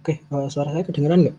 Oke, suara saya kedengeran nggak?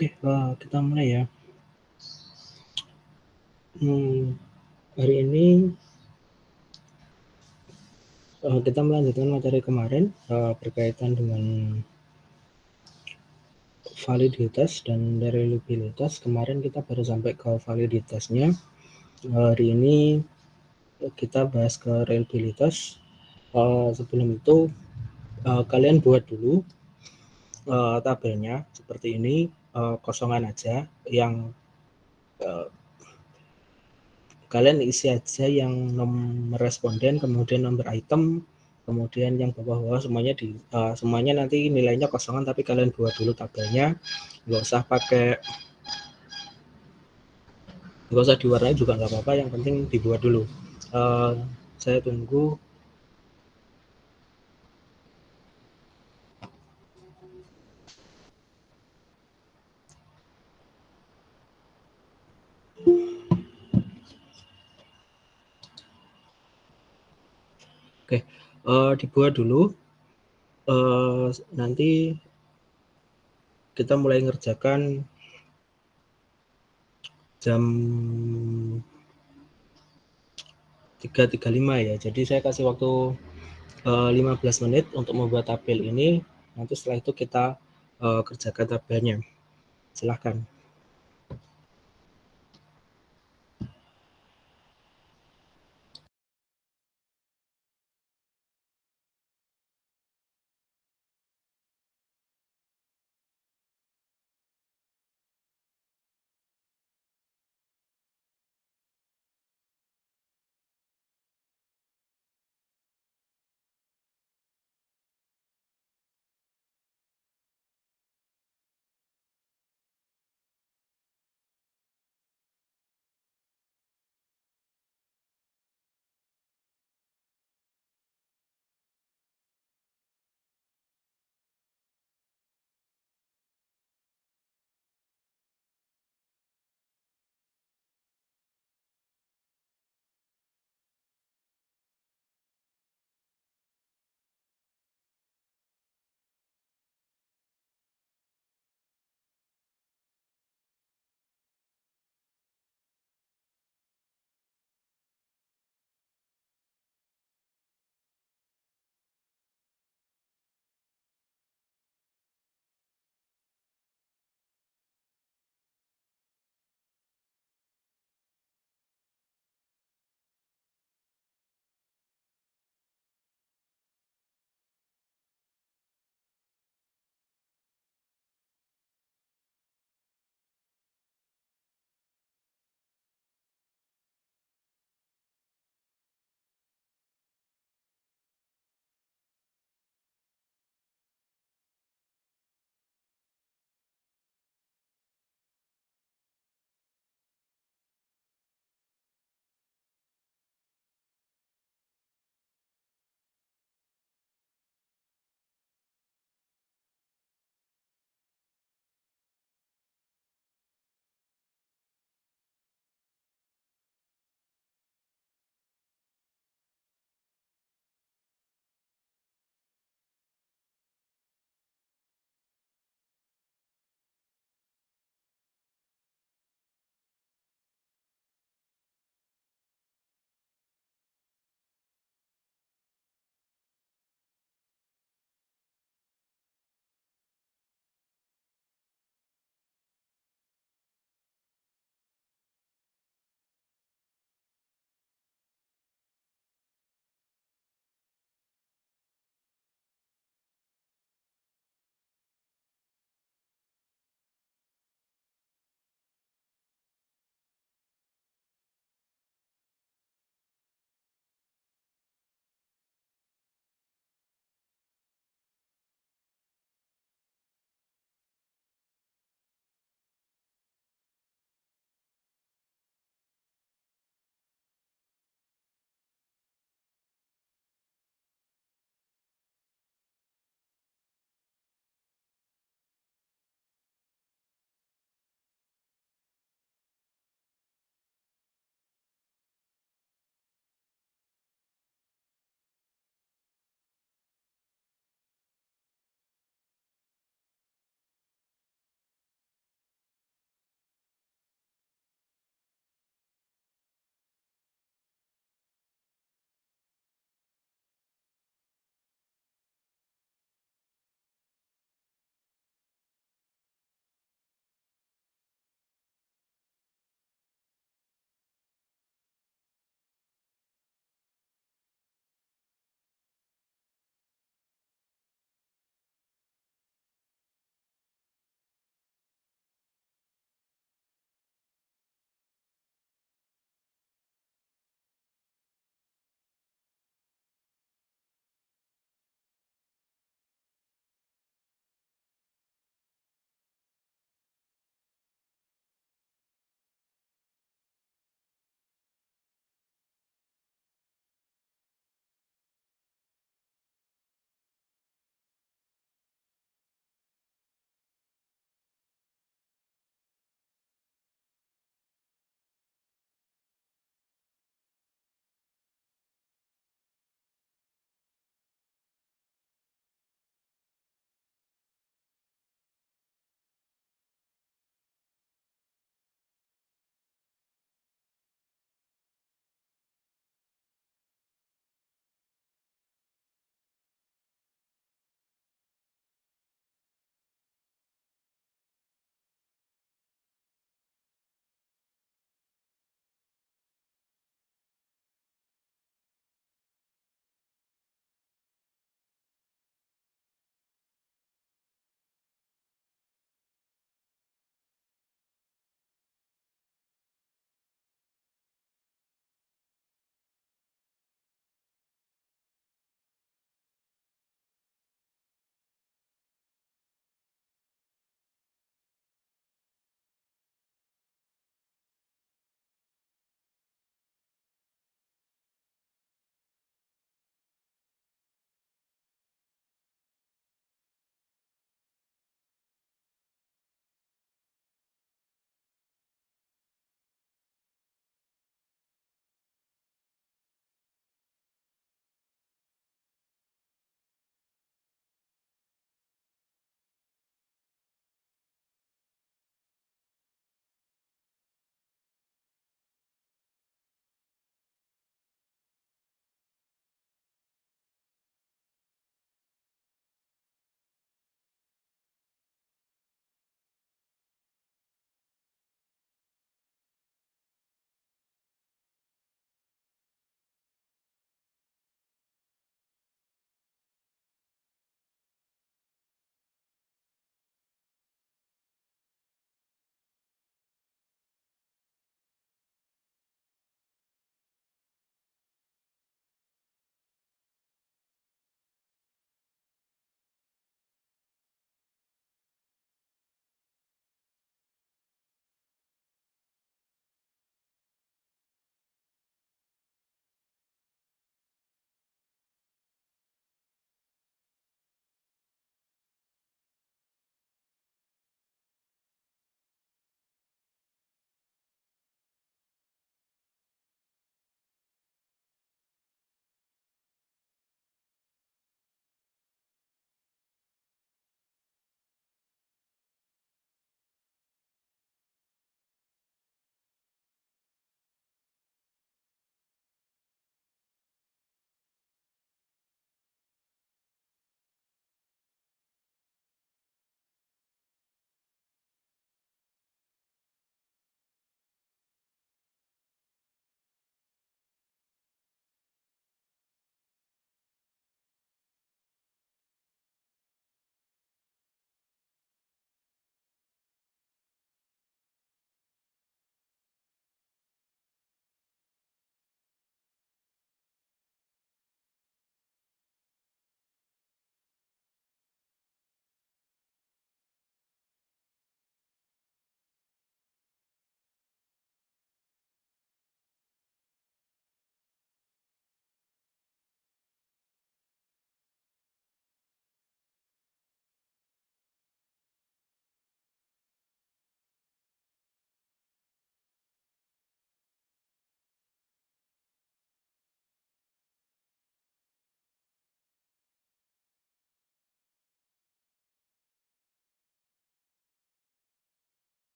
Oke, kita mulai ya. Hari ini kita melanjutkan materi kemarin berkaitan dengan validitas dan reliabilitas. Kemarin kita baru sampai ke validitasnya. Hari ini kita bahas ke reliabilitas. Sebelum itu kalian buat dulu tabelnya seperti ini, kosongan aja yang kalian isi aja yang nomor responden, kemudian nomor item, kemudian yang bawah-bawah semuanya nanti nilainya kosongan, tapi kalian buat dulu tabelnya, nggak usah diwarnai juga nggak apa-apa, yang penting dibuat dulu. Saya tunggu. Oke, dibuat dulu. Nanti kita mulai ngerjakan jam 3.35 ya. Jadi saya kasih waktu 15 menit untuk membuat tabel ini. Nanti setelah itu kita kerjakan tabelnya. Silahkan.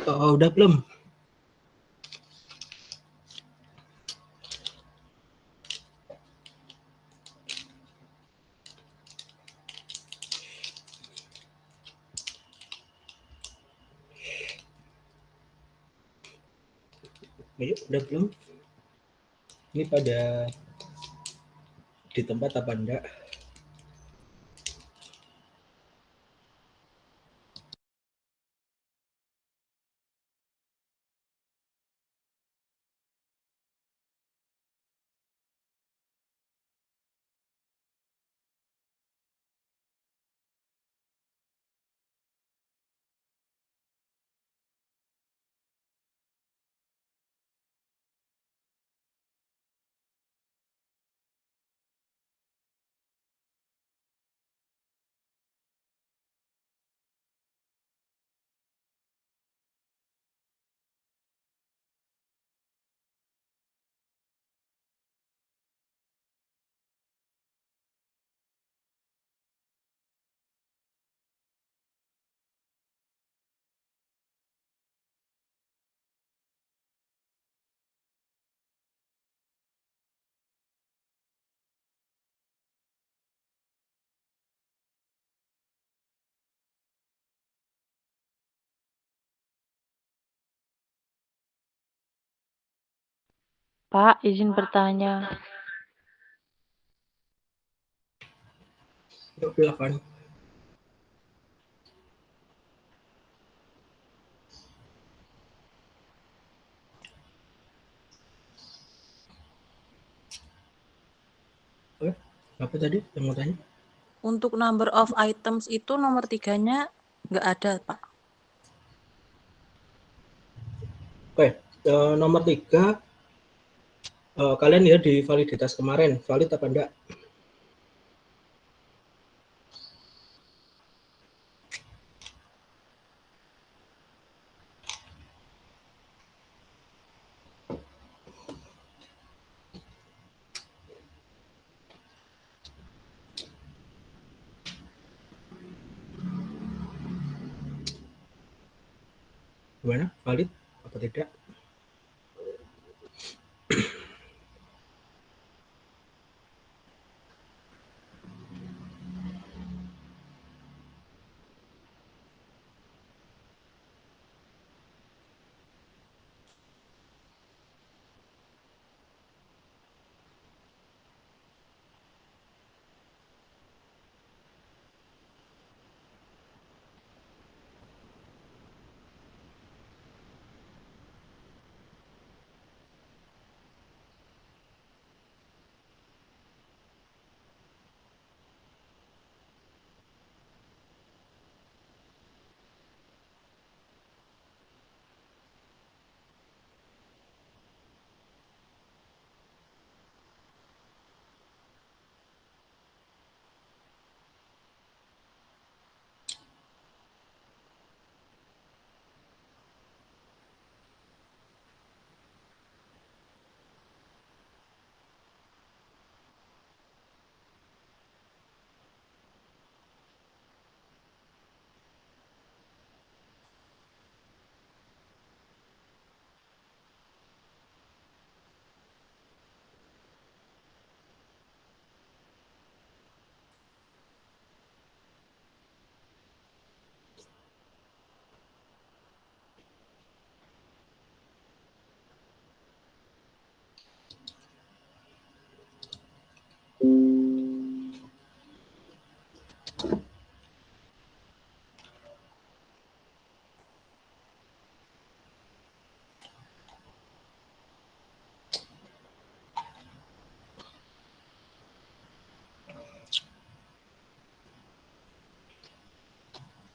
Udah belum? Ayo, udah belum? Ini pada di tempat apa enggak? Pak, izin bertanya. Yuk, silakan. Apa tadi yang mau tanya? Untuk number of items itu nomor 3-nya nggak ada, Pak. Oke, nomor 3, kalian ya di validitas kemarin, valid apa enggak? Gimana? Valid apa tidak?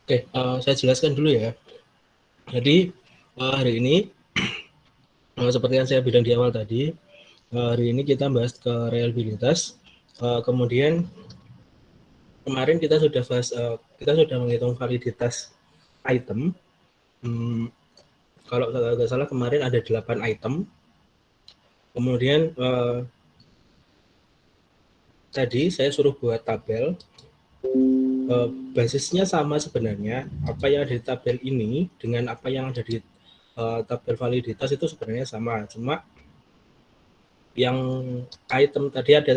Oke, saya jelaskan dulu ya. Jadi hari ini seperti yang saya bilang di awal tadi, hari ini kita bahas ke reliabilitas. Kemudian kemarin kita sudah bahas, kita sudah menghitung validitas item. Kalau nggak salah kemarin ada 8 item. Kemudian tadi saya suruh buat tabel. Basisnya sama sebenarnya, apa yang ada di tabel ini dengan apa yang ada di tabel validitas itu sebenarnya sama, cuma yang item tadi ada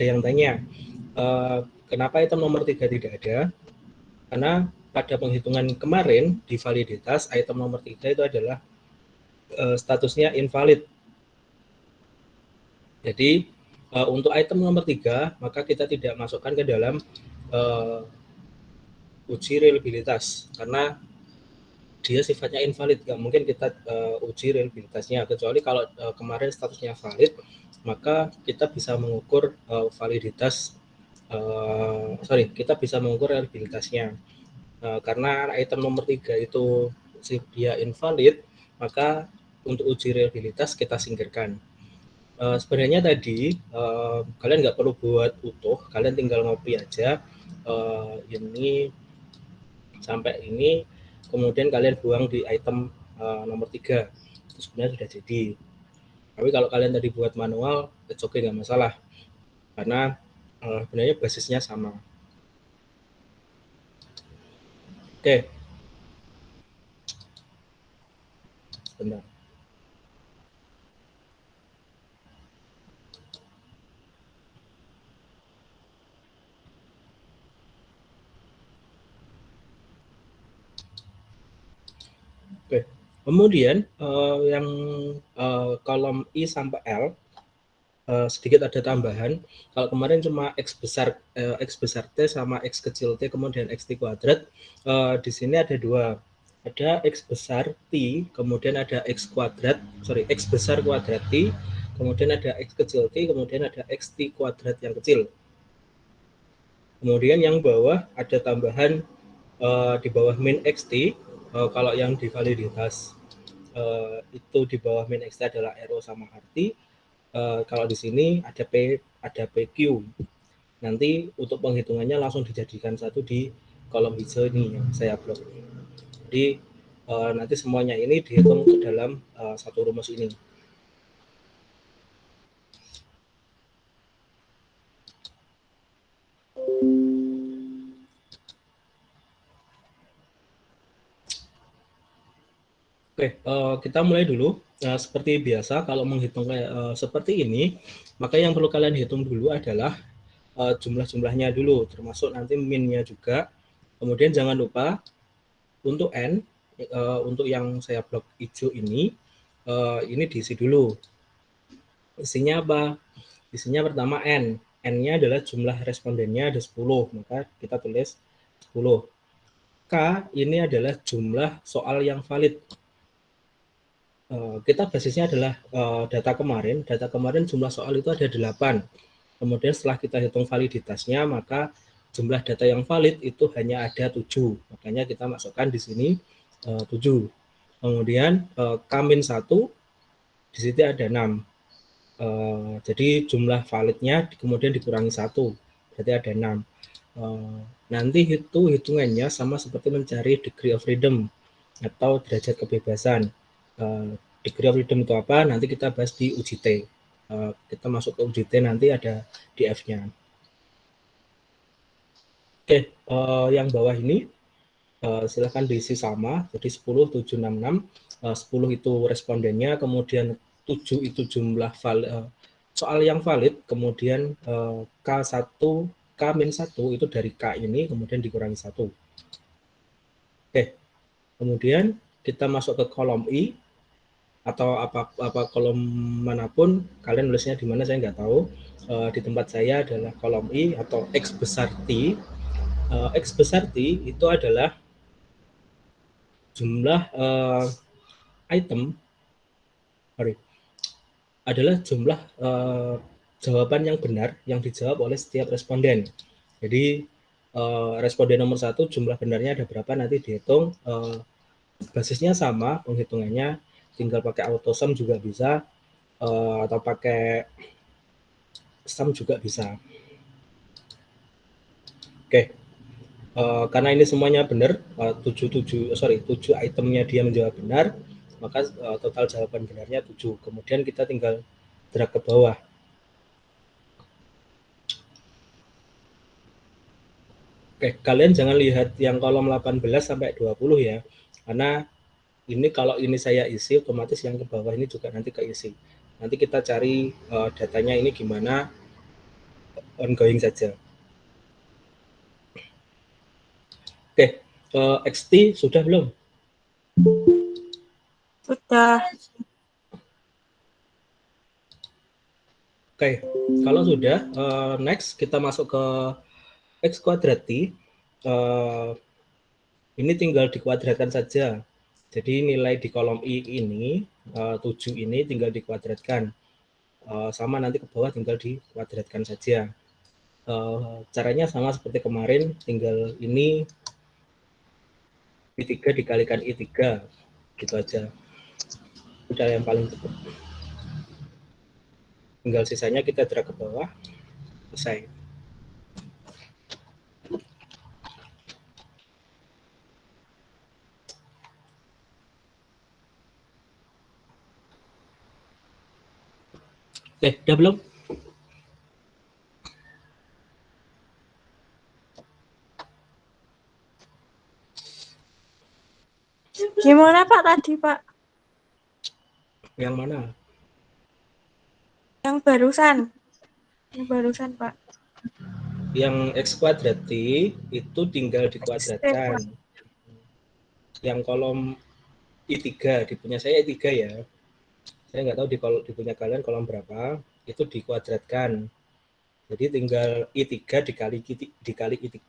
yang tanya kenapa item nomor 3 tidak ada, karena pada penghitungan kemarin di validitas item nomor 3 itu adalah statusnya invalid. Jadi untuk item nomor 3 maka kita tidak masukkan ke dalam uji reliabilitas karena dia sifatnya invalid, nggak mungkin kita uji reliabilitasnya, kecuali kalau kemarin statusnya valid, maka kita bisa mengukur validitas, kita bisa mengukur reliabilitasnya. Karena item nomor 3 itu dia invalid, maka untuk uji reliabilitas kita singkirkan. Sebenarnya tadi kalian nggak perlu buat utuh, kalian tinggal ngopi aja ini sampai ini, kemudian kalian buang di item nomor 3, itu sebenarnya sudah jadi. Tapi kalau kalian tadi buat manual, it's okay, nggak masalah, karena sebenarnya basisnya sama. Oke, sebentar. Oke, kemudian yang kolom I sampai L sedikit ada tambahan. Kalau kemarin cuma X besar T sama X kecil T kemudian X T kuadrat, di sini ada dua, ada X besar T kemudian ada X besar kuadrat T, kemudian ada X kecil T, kemudian ada X T kuadrat yang kecil. Kemudian yang bawah ada tambahan di bawah min XT, kalau yang di validitas itu di bawah min XT adalah RO sama RT. Kalau di sini ada PQ. Nanti untuk penghitungannya langsung dijadikan satu di kolom hijau ini yang saya blok. Jadi nanti semuanya ini dihitung ke dalam satu rumus ini. Oke, kita mulai dulu. Seperti biasa, kalau menghitung seperti ini, maka yang perlu kalian hitung dulu adalah jumlah-jumlahnya dulu, termasuk nanti min-nya juga. Kemudian jangan lupa untuk N, untuk yang saya blok hijau ini diisi dulu. Isinya apa? Isinya pertama N. N-nya adalah jumlah respondennya ada 10, maka kita tulis 10. K ini adalah jumlah soal yang valid. Kita basisnya adalah data kemarin jumlah soal itu ada 8. Kemudian setelah kita hitung validitasnya, maka jumlah data yang valid itu hanya ada 7. Makanya kita masukkan di sini 7. Kemudian K-1 di situ ada 6. Jadi jumlah validnya kemudian dikurangi 1, berarti ada 6. Nanti itu hitungannya sama seperti mencari degree of freedom atau derajat kebebasan. Degree of freedom itu apa? Nanti kita bahas di UJT. Kita masuk ke UJT nanti ada di F-nya. Oke, yang bawah ini silakan diisi sama. Jadi 10, 7, 6, 6. 10 itu respondennya, kemudian 7 itu jumlah soal yang valid, kemudian K1, K-1 itu dari K ini, kemudian dikurangi 1. Oke, kemudian kita masuk ke kolom I, atau apa kolom manapun, kalian nulisnya di mana saya nggak tahu. Di tempat saya adalah kolom I atau X besar T. X besar T itu adalah jumlah adalah jumlah jawaban yang benar yang dijawab oleh setiap responden. Jadi responden nomor 1 jumlah benarnya ada berapa, nanti dihitung. Basisnya sama penghitungannya, tinggal pakai autosum juga bisa, atau pakai sum juga bisa. Oke, karena ini semuanya benar, 7 itemnya dia menjawab benar, maka total jawaban benarnya 7. Kemudian kita tinggal drag ke bawah. Oke, kalian jangan lihat yang kolom 18 sampai 20 ya, karena Ini kalau ini saya isi, otomatis yang ke bawah ini juga nanti keisi. Nanti kita cari datanya ini gimana, ongoing saja. Oke, XT sudah belum? Sudah. Oke, kalau sudah, next kita masuk ke X kuadrati. Ini tinggal dikuadratkan saja. Jadi nilai di kolom I ini, 7 ini tinggal dikuadratkan. Sama nanti ke bawah tinggal dikuadratkan saja. Caranya sama seperti kemarin, tinggal ini I3 dikalikan I3, gitu aja. Udah yang paling cepat. Tinggal sisanya kita drag ke bawah, selesai. Udah belum? Gimana Pak tadi Pak? Yang mana? Yang barusan. Yang barusan Pak. Yang X kuadrati itu tinggal dikuadratkan. Yang kolom I3, di punya saya I3 ya. Saya nggak tahu di punya kalian kolom berapa, itu dikuadratkan. Jadi tinggal I3 dikali I3.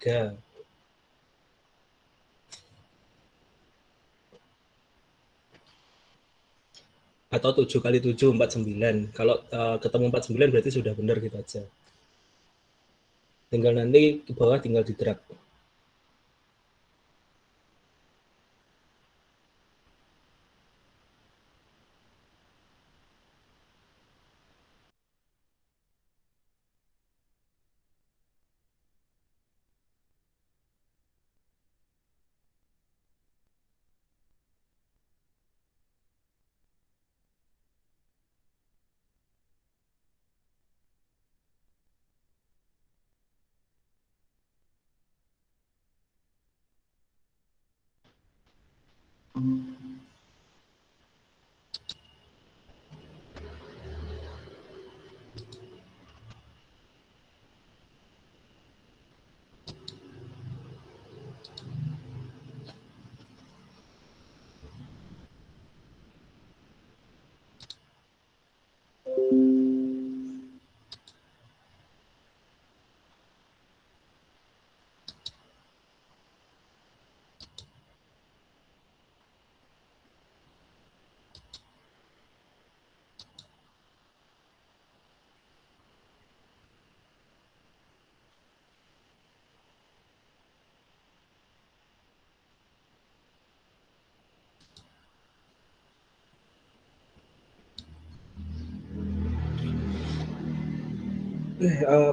Atau 7 kali 7, 49. Kalau ketemu 49 berarti sudah benar gitu aja. Tinggal nanti ke bawah tinggal di drag.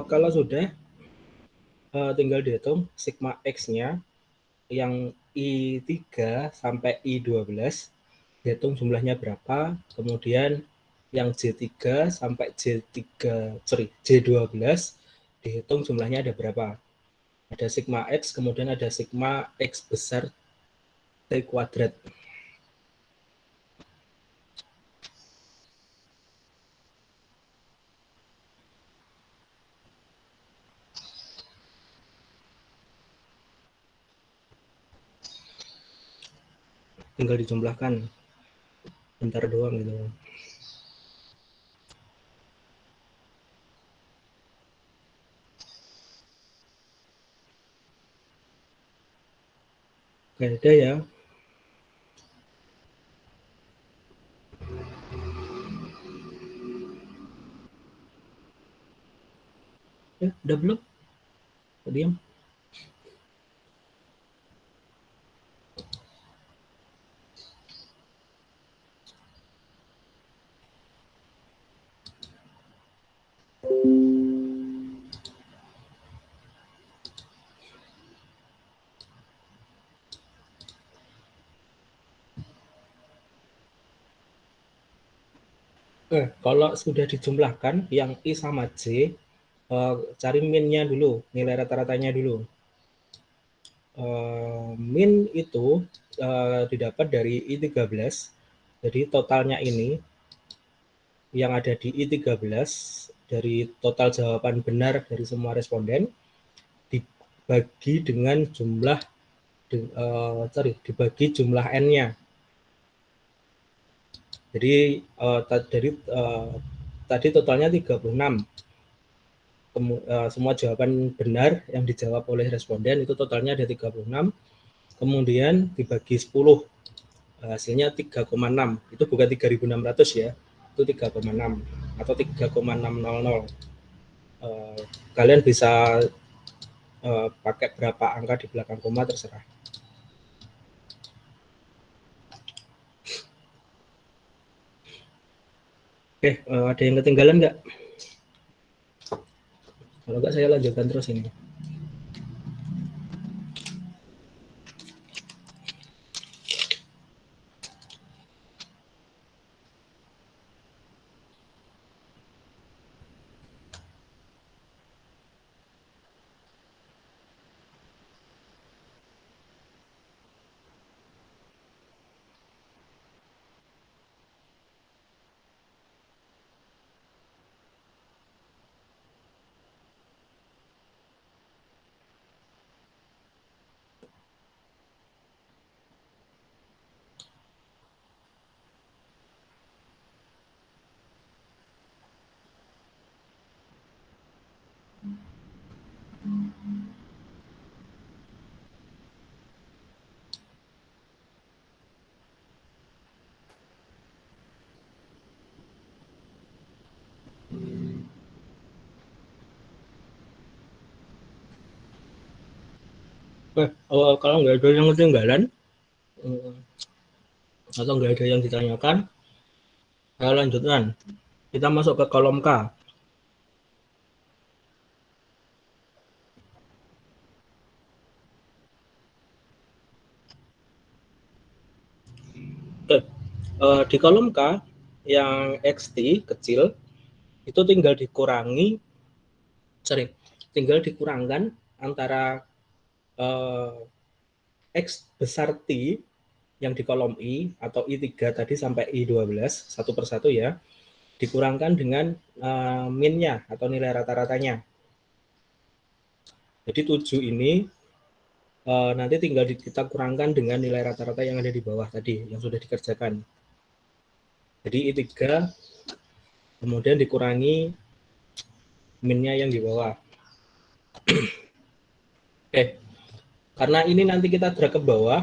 Kalau sudah, tinggal dihitung sigma X-nya yang I3 sampai I12, dihitung jumlahnya berapa, kemudian yang J3 sampai J12 dihitung jumlahnya ada berapa. Ada sigma X, kemudian ada sigma X besar T kuadrat. Tinggal dijumlahkan, bentar doang gitu. Oke, ada ya. Ya, udah belum? Diam. Kalau sudah dijumlahkan yang I sama J, cari min-nya dulu, nilai rata-ratanya dulu. min itu didapat dari I13. Jadi totalnya ini yang ada di I13 dari total jawaban benar dari semua responden dibagi dengan jumlah dibagi jumlah n-nya. Jadi tadi totalnya 36. Semua jawaban benar yang dijawab oleh responden itu totalnya ada 36. Kemudian dibagi 10. Hasilnya 3,6. Itu bukan 3.600 ya. Itu 3,6 atau 3,600. Kalian bisa pakai berapa angka di belakang koma terserah. Oke, ada yang ketinggalan nggak? Kalau nggak saya lanjutkan terus ini. Kalau nggak ada yang ketinggalan atau nggak ada yang ditanyakan, saya lanjutkan. Kita masuk ke kolom K. Di kolom K yang XT kecil itu tinggal dikurangkan antara X besar T yang di kolom I atau I3 tadi sampai I12 satu persatu ya, dikurangkan dengan min-nya atau nilai rata-ratanya. Jadi 7 ini nanti tinggal kita kurangkan dengan nilai rata-rata yang ada di bawah tadi yang sudah dikerjakan. Jadi I3 kemudian dikurangi min-nya yang di bawah. Oke, karena ini nanti kita drag ke bawah,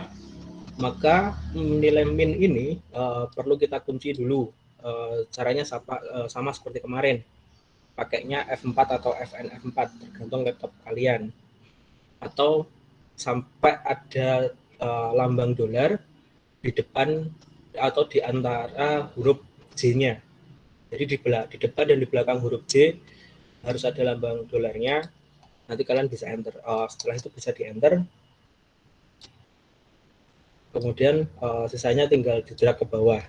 maka nilai min ini perlu kita kunci dulu. Caranya sama seperti kemarin. Pakainya F4 atau FNF4, tergantung laptop kalian. Atau sampai ada lambang dolar di depan atau di antara huruf J-nya. Jadi di depan dan di belakang huruf J harus ada lambang dolarnya. Nanti kalian bisa enter. Setelah itu bisa di enter. Kemudian sisanya tinggal di-drag ke bawah.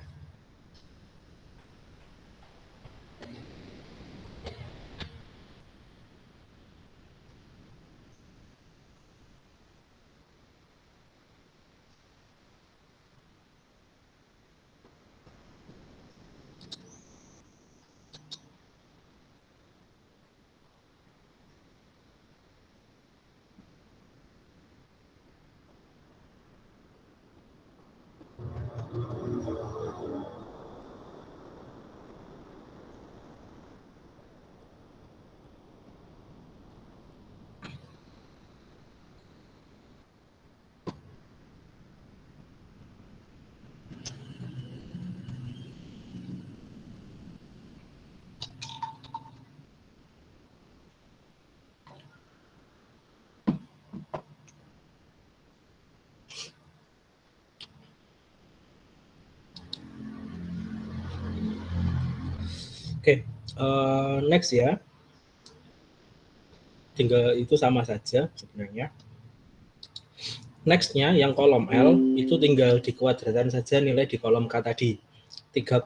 Oke, next ya. Tinggal itu sama saja sebenarnya. Next-nya yang kolom L itu tinggal dikuadratkan saja nilai di kolom K tadi. 3,4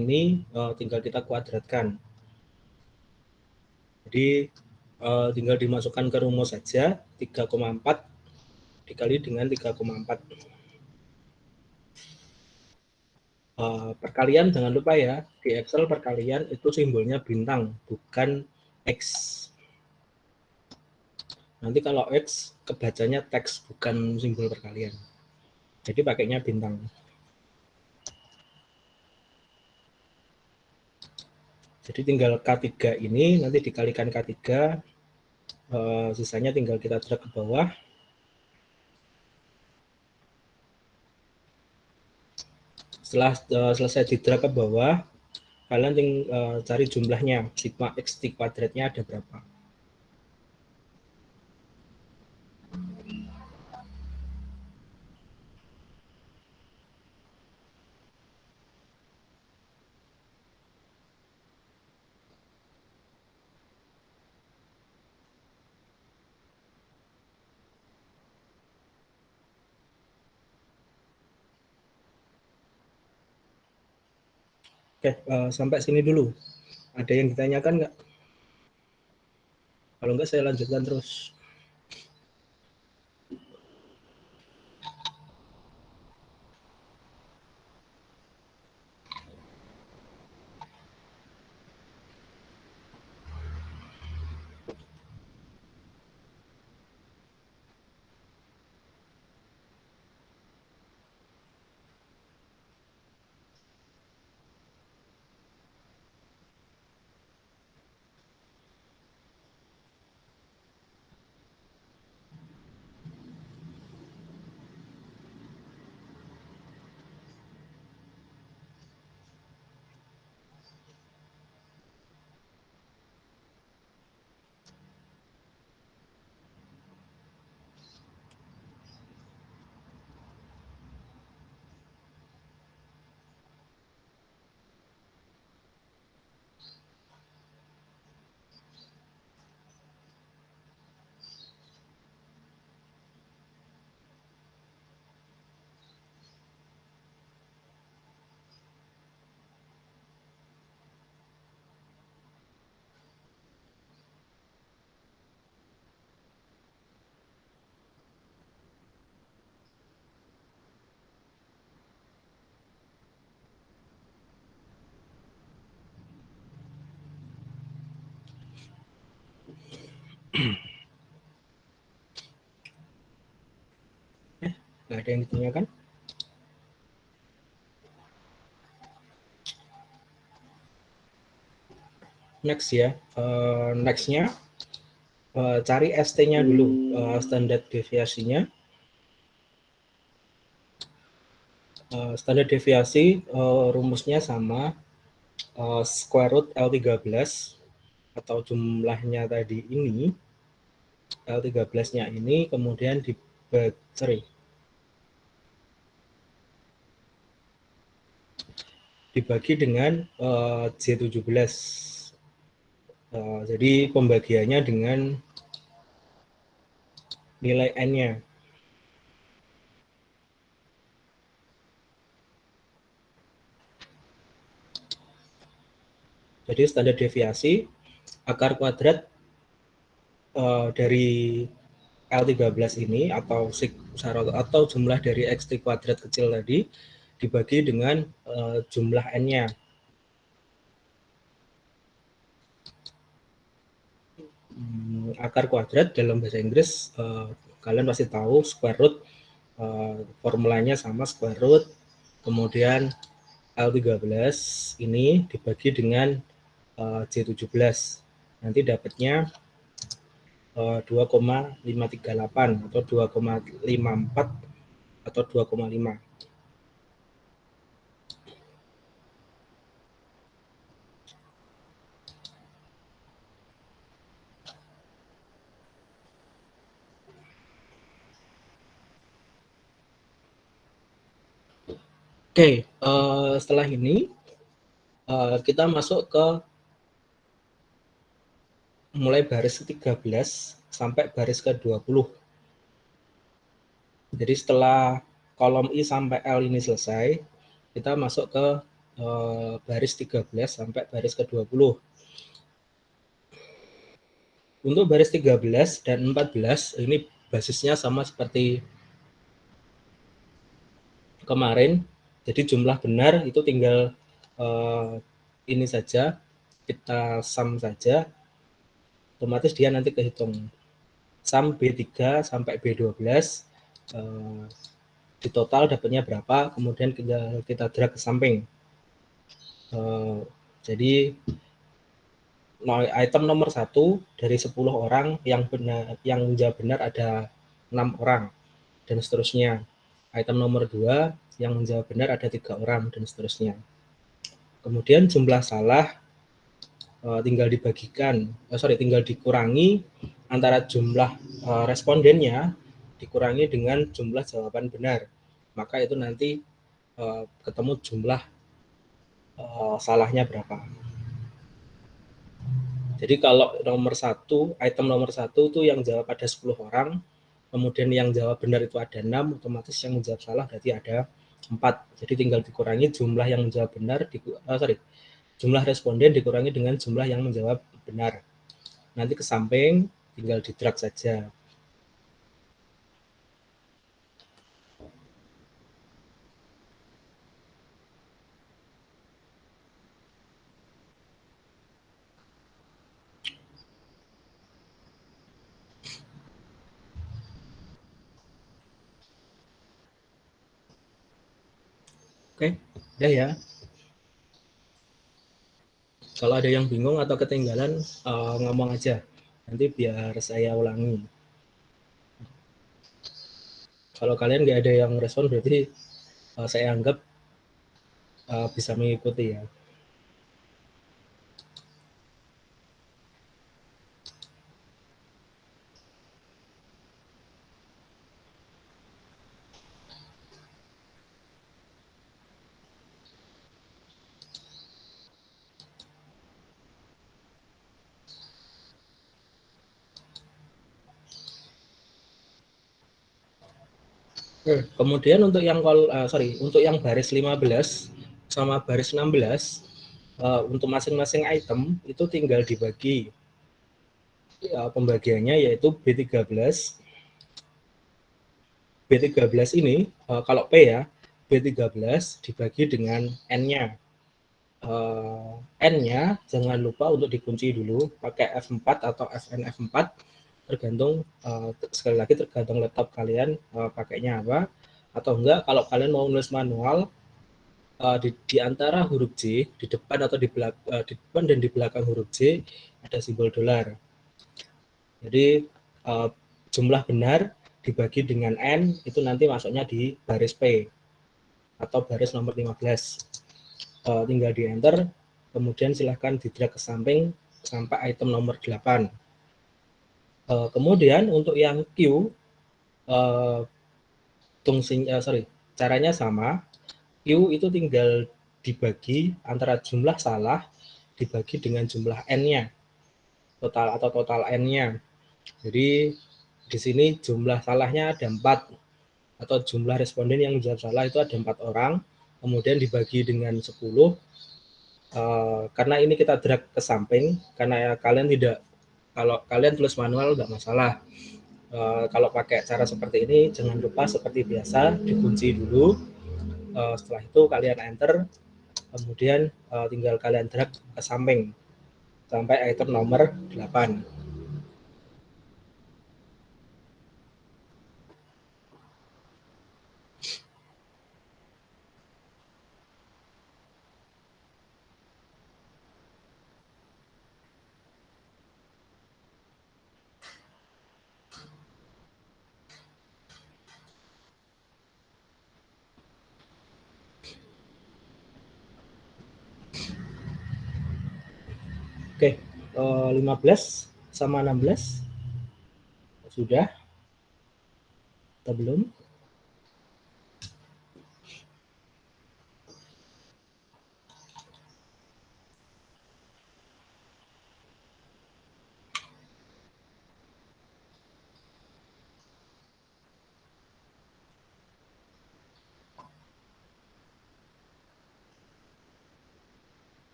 ini tinggal kita kuadratkan. Jadi tinggal dimasukkan ke rumus saja 3,4 dikali dengan 3,4. Perkalian jangan lupa ya, di Excel perkalian itu simbolnya bintang, bukan X. Nanti kalau X kebacanya teks, bukan simbol perkalian. Jadi pakainya bintang. Jadi tinggal K3 ini nanti dikalikan K3, sisanya tinggal kita drag ke bawah. Setelah selesai di drag ke bawah, kalian cari jumlahnya, sigma X T kuadratnya ada berapa. Oke, sampai sini dulu. Ada yang ditanyakan nggak? Kalau nggak saya lanjutkan terus. Nggak ada yang ditanyakan? Next ya, nextnya cari ST-nya dulu, standar deviasinya. Standar deviasi rumusnya sama, square root L13 atau jumlahnya tadi ini, L13-nya ini kemudian dibagi dengan J17. Jadi pembagiannya dengan nilai N-nya. Jadi standar deviasi akar kuadrat dari L13 ini atau jumlah dari X3 kuadrat kecil tadi dibagi dengan jumlah N-nya. Akar kuadrat dalam bahasa Inggris kalian pasti tahu square root, formulanya sama square root, kemudian L13 ini dibagi dengan J17, nanti dapatnya 2,538 atau 2,54 atau 2,5. Oke, setelah ini kita masuk ke mulai baris ke-13 sampai baris ke-20. Jadi setelah kolom I sampai L ini selesai, kita masuk ke baris 13 sampai baris ke-20. Untuk baris 13 dan 14 ini basisnya sama seperti kemarin. Jadi jumlah benar itu tinggal ini saja, kita sum saja, otomatis dia nanti kehitung. Sum B3 sampai B12, di total dapatnya berapa, kemudian kita drag ke samping. Jadi item nomor 1 dari 10 orang yang menjawab benar ada 6 orang, dan seterusnya. Item nomor 2 yang menjawab benar ada 3 orang, dan seterusnya. Kemudian jumlah salah tinggal dikurangi antara jumlah respondennya dikurangi dengan jumlah jawaban benar. Maka itu nanti ketemu jumlah salahnya berapa. Jadi kalau item nomor 1 itu yang jawab ada 10 orang, kemudian yang jawab benar itu ada 6, otomatis yang menjawab salah berarti ada 4. Jadi tinggal dikurangi jumlah yang menjawab benar, jumlah responden dikurangi dengan jumlah yang menjawab benar. Nanti ke samping tinggal di drag saja. Oke, udah ya. Kalau ada yang bingung atau ketinggalan, ngomong aja. Nanti biar saya ulangi. Kalau kalian nggak ada yang respon, berarti saya anggap bisa mengikuti ya. Kemudian untuk yang baris 15 sama baris 16, untuk masing-masing item itu tinggal dibagi. Pembagiannya yaitu B13. B13 ini kalau P ya, B13 dibagi dengan N-nya. N-nya jangan lupa untuk dikunci dulu pakai F4 atau Fn F4, tergantung sekali lagi tergantung laptop kalian pakainya apa, atau enggak kalau kalian mau nulis manual di antara huruf J di depan atau di depan dan di belakang huruf J ada simbol dolar. Jadi jumlah benar dibagi dengan N itu nanti masuknya di baris P atau baris nomor 15. Tinggal di enter, kemudian silahkan di drag ke samping sampai item nomor 8. Kemudian untuk yang Q, caranya sama. Q itu tinggal dibagi antara jumlah salah dibagi dengan jumlah N-nya, total N-nya. Jadi di sini jumlah salahnya ada 4, atau jumlah responden yang menjawab salah itu ada 4 orang, kemudian dibagi dengan 10. Karena ini kita drag ke samping, karena kalau kalian tulis manual nggak masalah. Kalau pakai cara seperti ini, jangan lupa seperti biasa dikunci dulu. Setelah itu kalian enter, kemudian tinggal kalian drag ke samping sampai item nomor 8. Oke, 15 sama 16 sudah atau belum?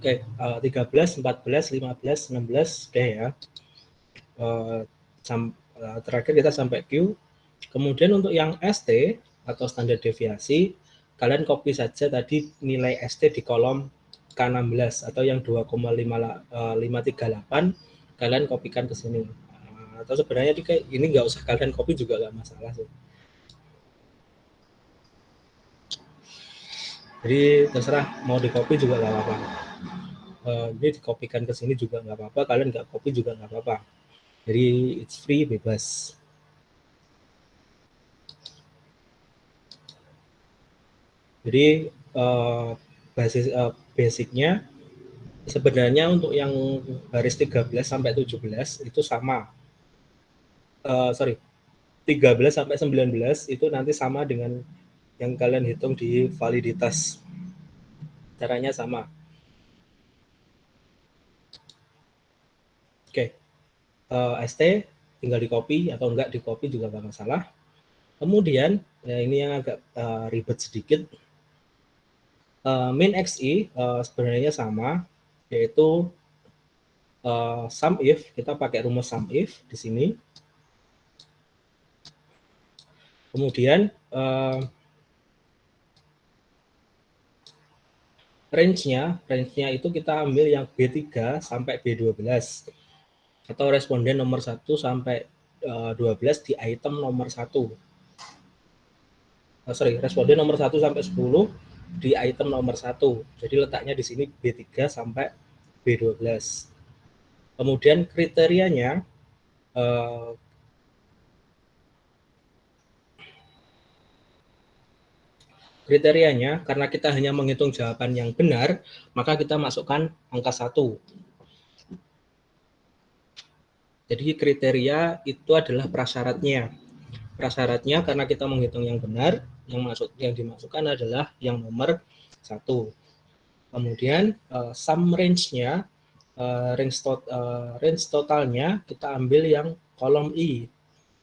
Oke, 13, 14, 15, 16, udah ya. Terakhir kita sampai Q. Kemudian untuk yang ST atau standar deviasi, kalian copy saja tadi nilai ST di kolom K16 atau yang 2,538, kalian kopikan ke sini. Atau sebenarnya ini nggak usah kalian copy juga nggak masalah sih. Jadi terserah mau di copy juga nggak apa-apa. Ini dikopikan ke sini juga nggak apa-apa, kalian nggak copy juga nggak apa-apa. Jadi it's free, bebas. Jadi basicnya sebenarnya untuk yang baris 13 sampai 17 itu sama. 13 sampai 19 itu nanti sama dengan yang kalian hitung di validitas. Caranya sama. Oke. ST tinggal di copy atau enggak di copy juga nggak masalah. Kemudian ya ini yang agak ribet sedikit. Min XI sebenarnya sama, yaitu sum if, kita pakai rumus sum if di sini. Kemudian range-nya itu kita ambil yang B3 sampai B12 atau responden nomor 1 sampai 12 di item nomor 1. Responden nomor 1 sampai 10 di item nomor 1. Jadi letaknya di sini B3 sampai B12. Kemudian kriterianya karena kita hanya menghitung jawaban yang benar, maka kita masukkan angka 1. Jadi kriteria itu adalah prasyaratnya. Prasyaratnya karena kita menghitung yang benar, yang dimasukkan adalah yang nomor 1. Kemudian sum range-nya, range totalnya kita ambil yang kolom I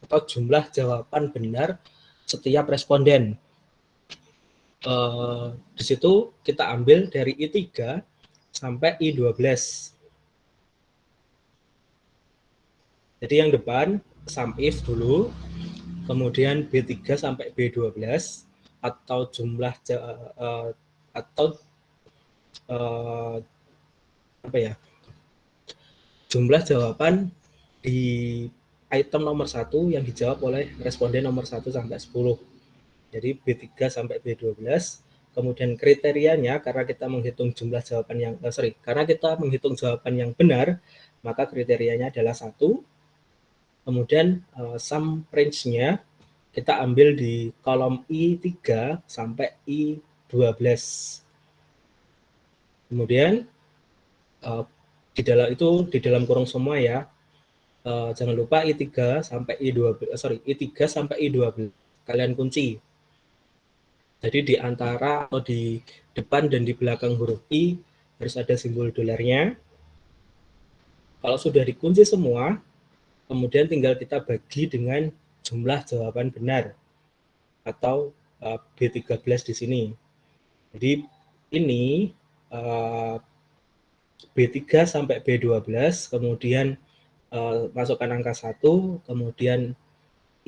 atau jumlah jawaban benar setiap responden. Di situ kita ambil dari I3 sampai I12. Jadi yang depan sum if dulu, kemudian B3 sampai B12 atau jumlah jumlah jawaban di item nomor 1 yang dijawab oleh responden nomor 1 sampai 10. Jadi B3 sampai B12. Kemudian kriterianya karena kita menghitung jumlah jawaban karena kita menghitung jawaban yang benar, maka kriterianya adalah 1. Kemudian sum range-nya kita ambil di kolom I3 sampai I12. Kemudian di dalam kurung semua ya. Jangan lupa I3 sampai I3 sampai I12 kalian kunci. Jadi di antara atau di depan dan di belakang huruf I harus ada simbol dolarnya. Kalau sudah dikunci semua, kemudian tinggal kita bagi dengan jumlah jawaban benar atau B13 di sini. Jadi ini B3 sampai B12, kemudian masukkan angka 1, kemudian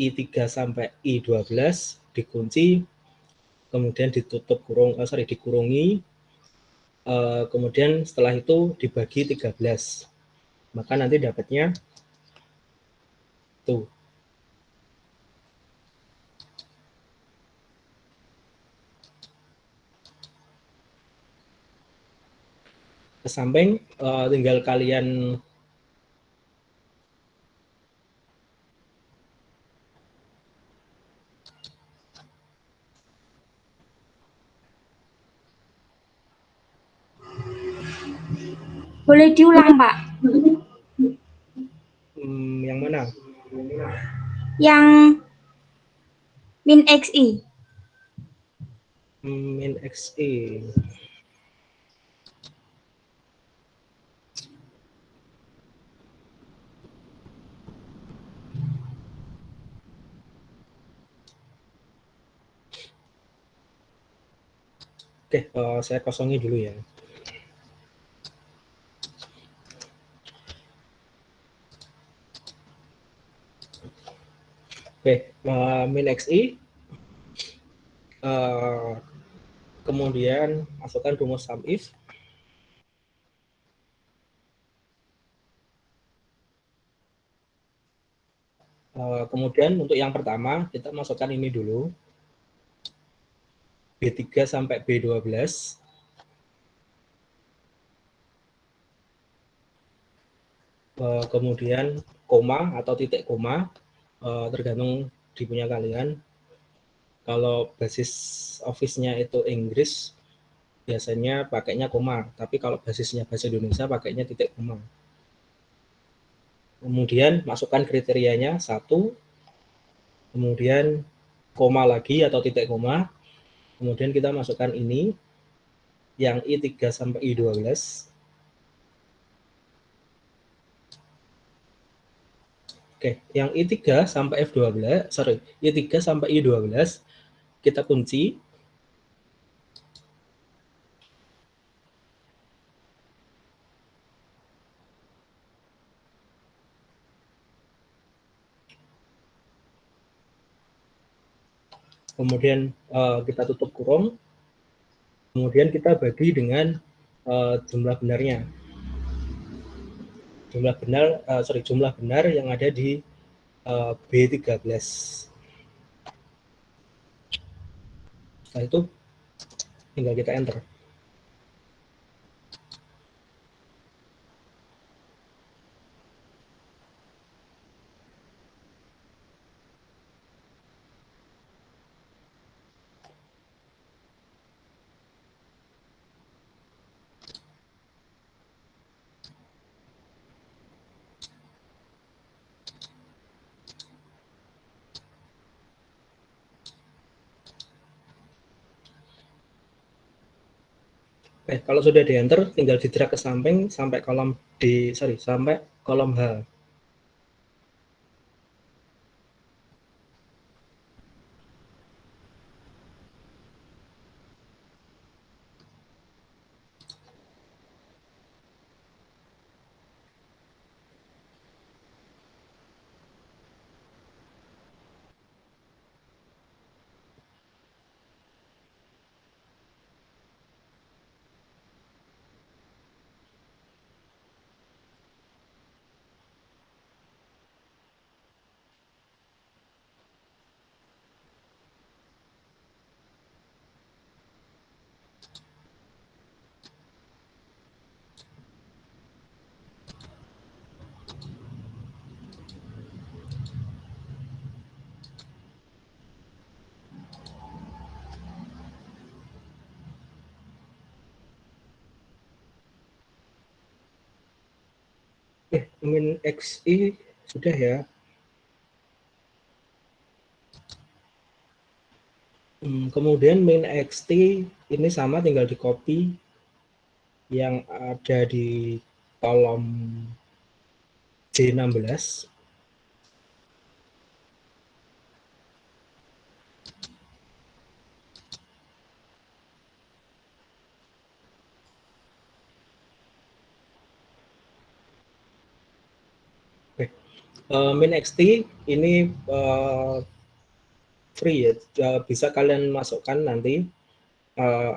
I3 sampai I12 dikunci, kemudian ditutup dikurungi, kemudian setelah itu dibagi 13. Maka nanti dapatnya tuh. Ke samping tinggal kalian Boleh diulang, Pak? Yang mana? Yang min XI. Min XI. Oke, saya kosongi dulu ya. min XI, kemudian masukkan rumus sum if, kemudian untuk yang pertama kita masukkan ini dulu, B3 sampai B12, kemudian koma atau titik koma, tergantung di punya kalian. Kalau basis Office-nya itu Inggris, biasanya pakainya koma, tapi kalau basisnya bahasa Indonesia pakainya titik koma. Kemudian masukkan kriterianya 1, kemudian koma lagi atau titik koma, kemudian kita masukkan ini, yang I3 sampai I12, Oke, yang I3 sampai F12, I3 sampai I12 kita kunci. Kemudian kita tutup kurung. Kemudian kita bagi dengan jumlah benarnya. Jumlah benar yang ada di B13. Setelah itu tinggal kita enter. Kalau sudah di enter, tinggal di drag ke samping sampai kolom sampai kolom H. Min XI sudah ya. Kemudian min XT ini sama, tinggal di copy yang ada di kolom J16. Min XT ini free ya, bisa kalian masukkan nanti,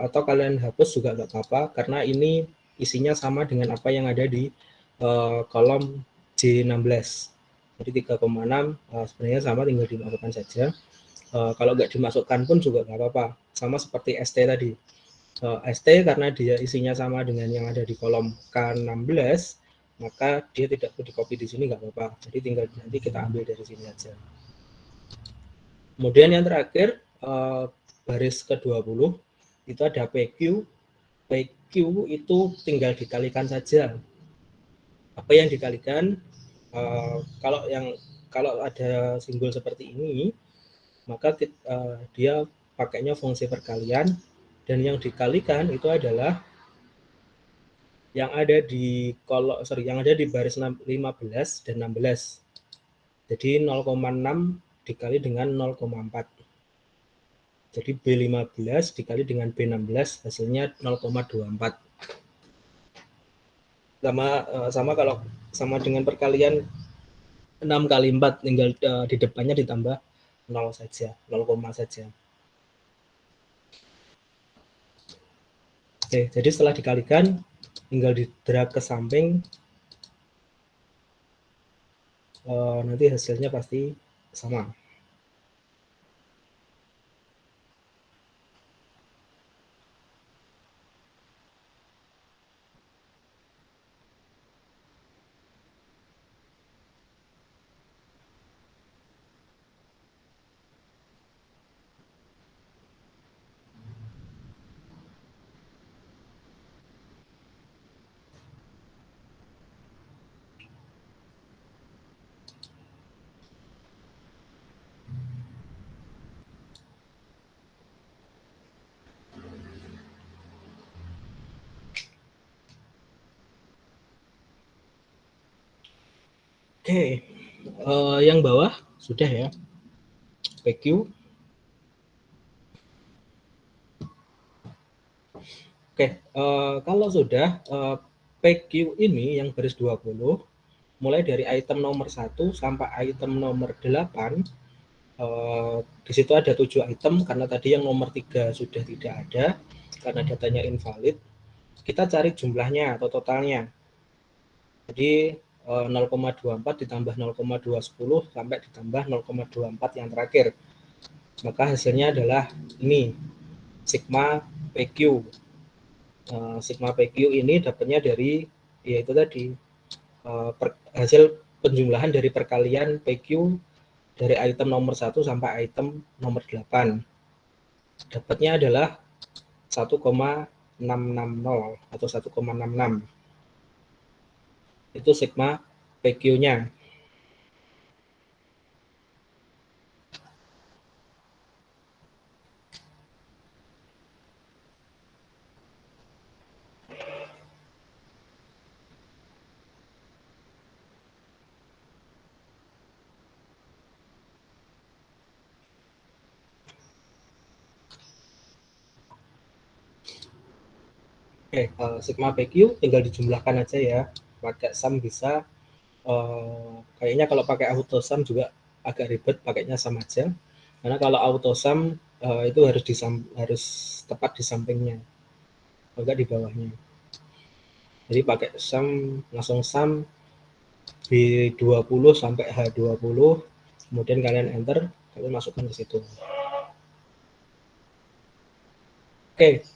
atau kalian hapus juga nggak apa-apa, karena ini isinya sama dengan apa yang ada di kolom J16. Jadi 3,6 sebenarnya sama, tinggal dimasukkan saja. Kalau nggak dimasukkan pun juga nggak apa-apa, sama seperti ST tadi. ST karena dia isinya sama dengan yang ada di kolom K16, maka dia tidak perlu di copy di sini, nggak apa-apa. Jadi tinggal nanti kita ambil dari sini aja. Kemudian yang terakhir, baris ke-20 itu ada PQ. PQ itu tinggal dikalikan saja. Apa yang dikalikan? Kalau ada simbol seperti ini, maka dia pakainya fungsi perkalian, dan yang dikalikan itu adalah yang ada di yang ada di baris 15 dan 16. Jadi 0,6 dikali dengan 0,4. Jadi B15 dikali dengan B16 hasilnya 0,24. Sama kalau sama dengan perkalian 6 kali 4, tinggal di depannya ditambah 0 saja, 0, saja. Oke, jadi setelah dikalikan tinggal di drag ke samping, nanti hasilnya pasti sama. Oke, yang bawah sudah ya, PQ. Oke, kalau sudah PQ ini yang baris 20, mulai dari item nomor 1 sampai item nomor 8, di situ ada 7 item, karena tadi yang nomor 3 sudah tidak ada, karena datanya invalid. Kita cari jumlahnya atau totalnya. Jadi 0,24 ditambah 0,210 sampai ditambah 0,24 yang terakhir. Maka hasilnya adalah ini, sigma PQ. Sigma PQ ini dapatnya dari, yaitu tadi, hasil penjumlahan dari perkalian PQ dari item nomor 1 sampai item nomor 8. Dapatnya adalah 1,660 atau 1,66. Itu sigma PQ-nya. Oke, sigma PQ tinggal dijumlahkan aja ya. Pakai sum bisa. Kayaknya kalau pakai auto sum juga agak ribet, pakainya sum aja. Karena kalau auto sum itu harus tepat di sampingnya, enggak di bawahnya. Jadi pakai sum, langsung sum B20 sampai H20, kemudian kalian enter, kalian masukkan ke situ. Oke,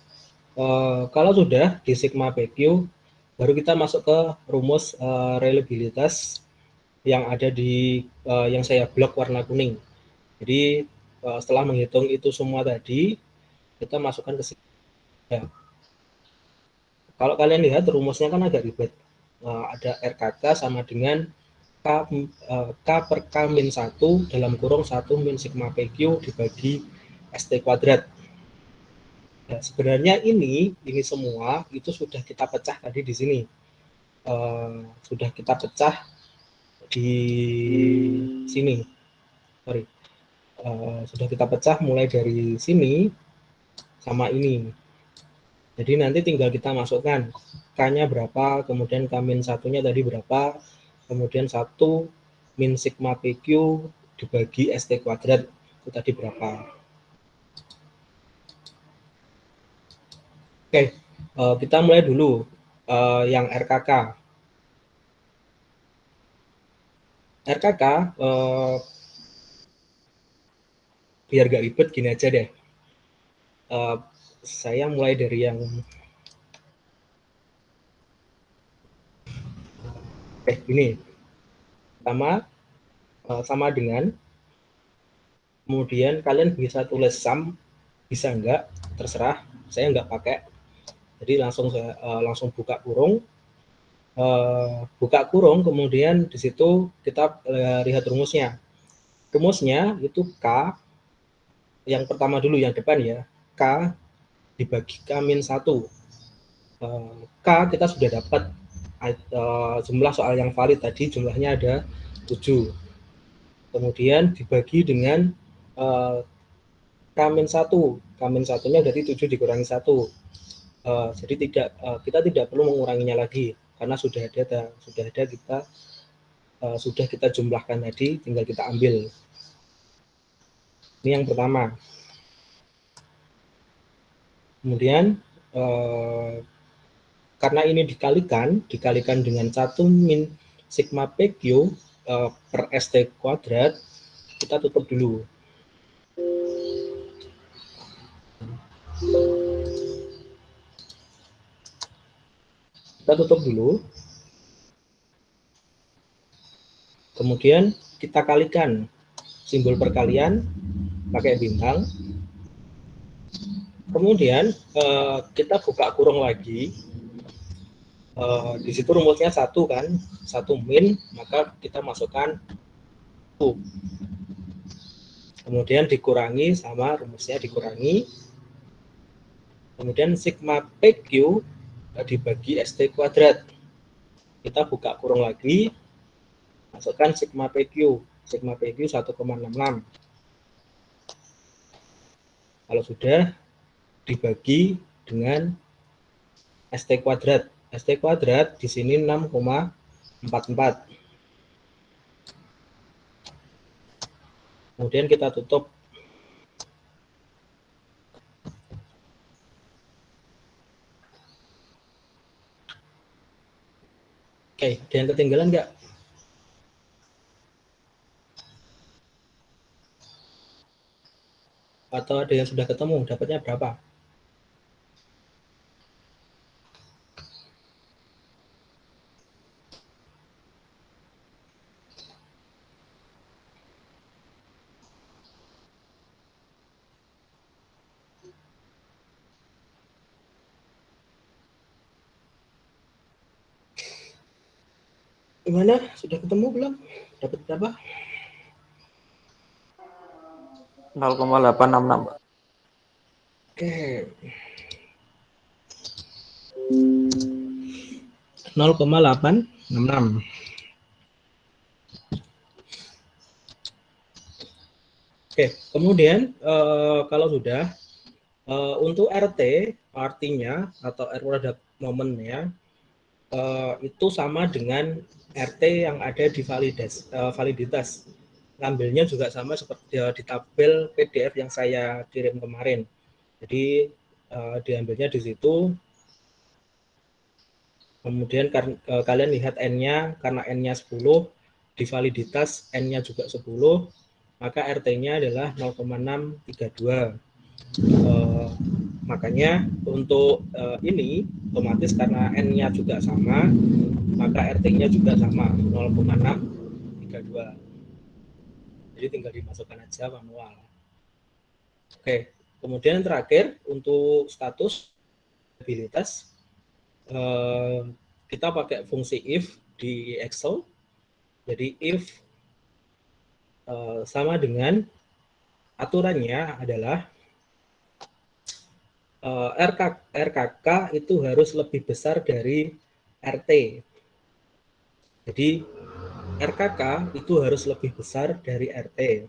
kalau sudah di sigma PQ, baru kita masuk ke rumus reliabilitas yang ada di yang saya blok warna kuning. Jadi setelah menghitung itu semua tadi, kita masukkan ke sini. Ya. Kalau kalian lihat rumusnya kan agak ribet. Ada RKK sama dengan K per K min 1 dalam kurung 1 min sigma PQ dibagi ST kuadrat. Nah, sebenarnya ini semua itu sudah kita pecah tadi di sini. Sudah kita pecah di sini. Sorry. Sudah kita pecah mulai dari sini sama ini. Jadi nanti tinggal kita masukkan K-nya berapa, kemudian K min 1-nya tadi berapa, kemudian 1 min sigma PQ dibagi ST kuadrat itu tadi berapa. Oke, kita mulai dulu yang RKK. RKK biar gak ribet gini aja deh. Saya mulai dari yang ini. Pertama sama dengan, kemudian kalian bisa tulis sum, bisa enggak, terserah, saya enggak pakai. Jadi langsung buka kurung, kemudian di situ kita lihat rumusnya. Rumusnya itu K, yang pertama dulu yang depan ya, K dibagi K min 1. K kita sudah dapat jumlah soal yang valid tadi, jumlahnya ada 7. Kemudian dibagi dengan K min 1. K min 1-nya berarti 7 dikurangi 1. Jadi kita tidak perlu menguranginya lagi karena sudah kita jumlahkan tadi, tinggal kita ambil. Ini yang pertama. Kemudian karena ini dikalikan dengan 1 min sigma PQ per ST kuadrat, kita tutup dulu. Kita tutup dulu. Kemudian kita kalikan simbol perkalian pakai bintang. Kemudian kita buka kurung lagi. Di situ rumusnya 1 kan, 1 min, maka kita masukkan 1. Kemudian dikurangi sama rumusnya dikurangi. Kemudian sigma PQ dibagi ST kuadrat. Kita buka kurung lagi, masukkan sigma PQ. Sigma PQ 1,66. Kalau sudah, dibagi dengan ST kuadrat. ST kuadrat di sini 6,44. Kemudian kita tutup. Oke, ada yang ketinggalan nggak? Atau ada yang sudah ketemu, dapatnya berapa? Gimana? Sudah ketemu belum? Dapat berapa? 0,866, Pak. Oke. 0,866. Oke, kemudian kalau sudah untuk RT artinya atau R product momennya itu sama dengan RT yang ada di validitas. Ngambilnya juga sama seperti di tabel PDF yang saya kirim kemarin. Jadi diambilnya di situ. Kemudian kalian lihat N-nya, karena N-nya 10, di validitas N-nya juga 10, maka RT-nya adalah 0,632. Makanya untuk ini otomatis karena N-nya juga sama, maka RT-nya juga sama 0,632. Jadi tinggal dimasukkan aja manual. Oke, kemudian terakhir untuk status stabilitas kita pakai fungsi if di Excel. Jadi if sama dengan aturannya adalah RKK itu harus lebih besar dari RT. Jadi RKK itu harus lebih besar dari RT.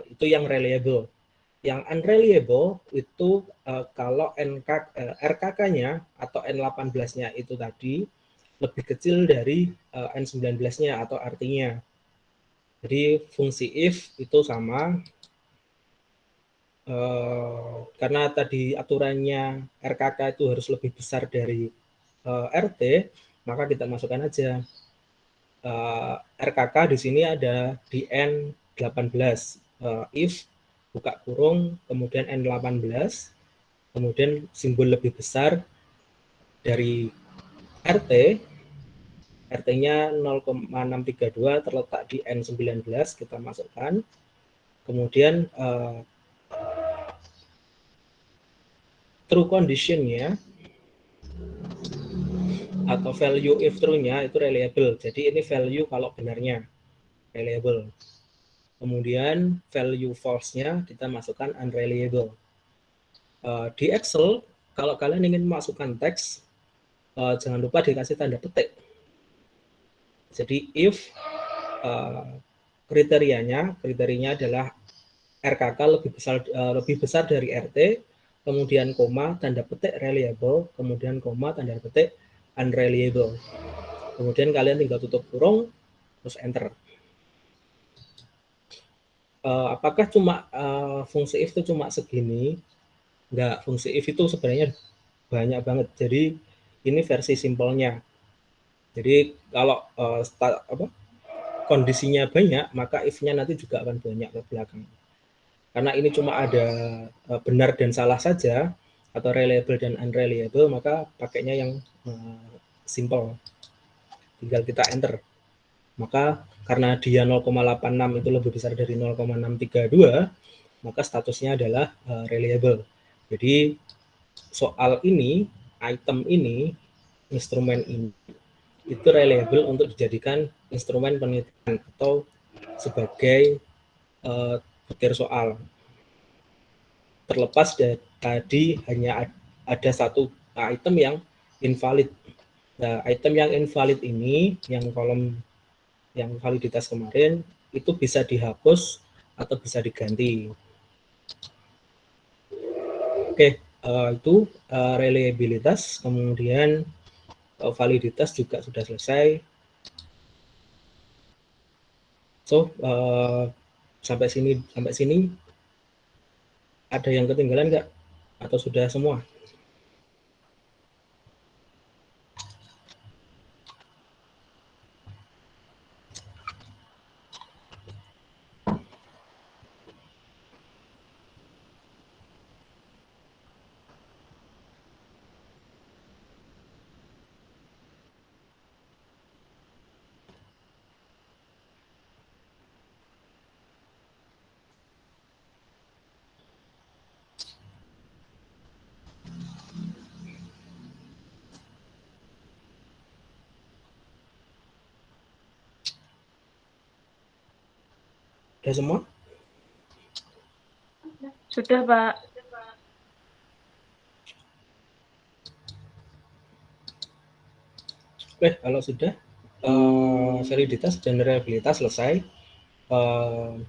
Itu yang reliable. Yang unreliable itu kalau RKK-nya atau N18-nya itu tadi lebih kecil dari N19-nya atau artinya. Jadi fungsi if itu sama karena tadi aturannya RKK itu harus lebih besar dari RT, maka kita masukkan aja RKK di sini ada di N18. If buka kurung, kemudian N18, kemudian simbol lebih besar dari RT, RT-nya 0,632 terletak di N19, kita masukkan. Kemudian true condition-nya atau value if true-nya itu reliable. Jadi ini value kalau benarnya reliable. Kemudian value false-nya kita masukkan unreliable. Di Excel, kalau kalian ingin memasukkan teks, jangan lupa dikasih tanda petik. Jadi if kriterianya adalah RKK lebih besar dari RT, kemudian koma tanda petik reliable, kemudian koma tanda petik unreliable. Kemudian kalian tinggal tutup kurung, terus enter. apakah cuma fungsi if itu cuma segini? Enggak, fungsi if itu sebenarnya banyak banget. Jadi ini versi simpelnya. Jadi kalau kondisinya banyak, maka if-nya nanti juga akan banyak ke belakang. Karena ini cuma ada benar dan salah saja, atau reliable dan unreliable, maka pakainya yang simple. Tinggal kita enter. Maka karena dia 0,86 itu lebih besar dari 0,632, maka statusnya adalah reliable. Jadi soal ini, item ini, instrumen ini, itu reliable untuk dijadikan instrumen penelitian atau sebagai butir soal. Terlepas dari tadi hanya ada satu item yang invalid. Nah, item yang invalid ini, yang kolom yang validitas kemarin, itu bisa dihapus atau bisa diganti. Oke, itu reliabilitas, kemudian validitas juga sudah selesai. So, sampai sini ada yang ketinggalan nggak? Atau sudah semua? Sudah semua? Sudah, Pak. Oke, kalau sudah, validitas dan reliabilitas selesai.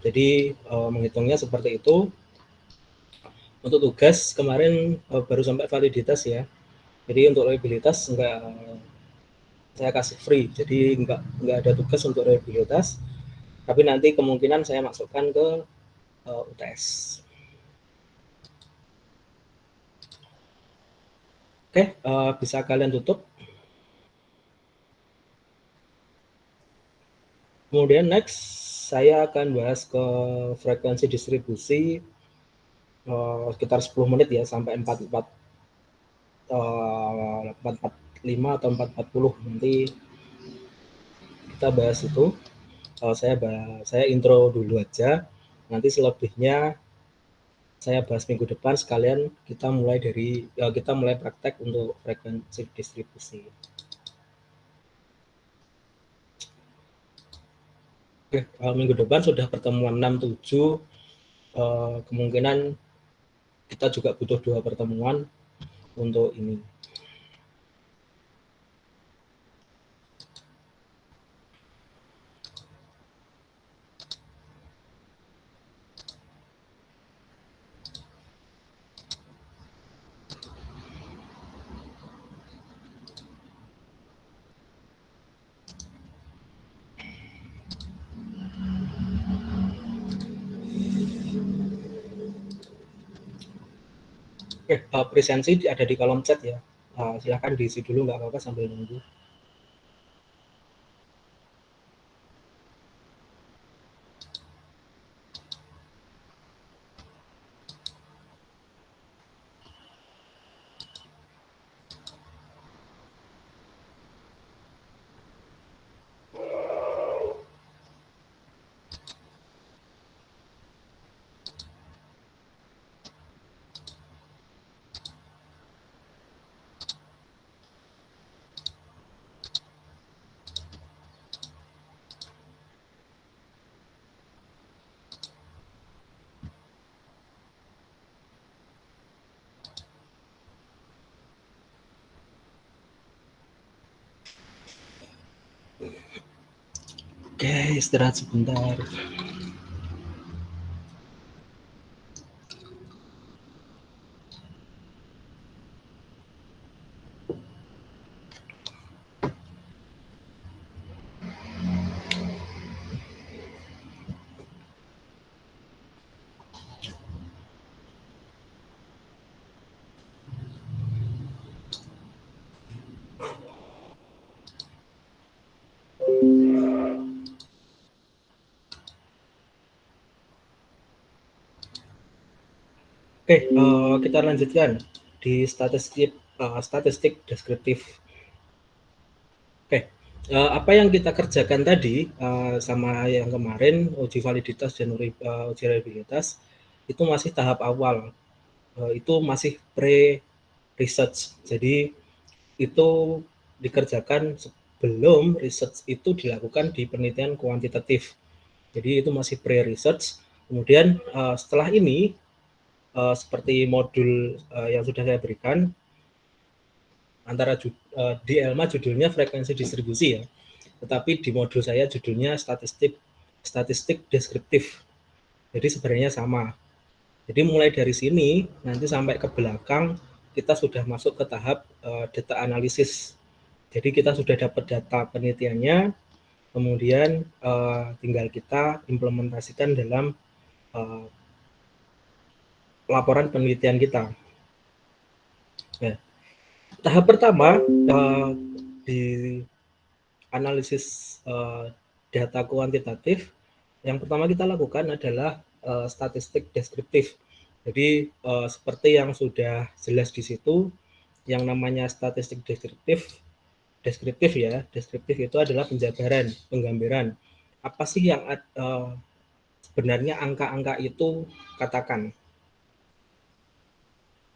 Jadi menghitungnya seperti itu. Untuk tugas kemarin baru sampai validitas ya. Jadi untuk reliabilitas saya kasih free. Jadi nggak ada tugas untuk reliabilitas. Tapi nanti kemungkinan saya masukkan ke UTS. Oke, bisa kalian tutup. Kemudian next, saya akan bahas ke frekuensi distribusi sekitar 10 menit ya, sampai 445 atau 440. Nanti kita bahas itu. Saya intro dulu aja. Nanti selebihnya saya bahas minggu depan, sekalian kita mulai praktek untuk frekuensi distribusi. Oke, minggu depan sudah pertemuan 6-7, kemungkinan kita juga butuh 2 pertemuan untuk ini. Oke, presensi ada di kolom chat ya. Silahkan diisi dulu, nggak apa-apa sambil nunggu. Oke, istirahat sebentar. Oke, kita lanjutkan di statistik deskriptif. Oke, apa yang kita kerjakan tadi sama yang kemarin uji validitas dan uji reliabilitas itu masih tahap awal, itu masih pre-research. Jadi itu dikerjakan sebelum research itu dilakukan di penelitian kuantitatif. Jadi itu masih pre-research. Kemudian setelah ini seperti modul yang sudah saya berikan, antara di ELMA judulnya frekuensi distribusi ya, tetapi di modul saya judulnya statistik deskriptif. Jadi sebenarnya sama. Jadi mulai dari sini nanti sampai ke belakang kita sudah masuk ke tahap data analisis. Jadi kita sudah dapat data penelitiannya, kemudian tinggal kita implementasikan dalam laporan penelitian kita. Nah, tahap pertama di analisis data kuantitatif, yang pertama kita lakukan adalah statistik deskriptif. Jadi seperti yang sudah jelas di situ, yang namanya statistik deskriptif ya, deskriptif itu adalah penjabaran, penggambaran. Apa sih yang sebenarnya angka-angka itu katakan.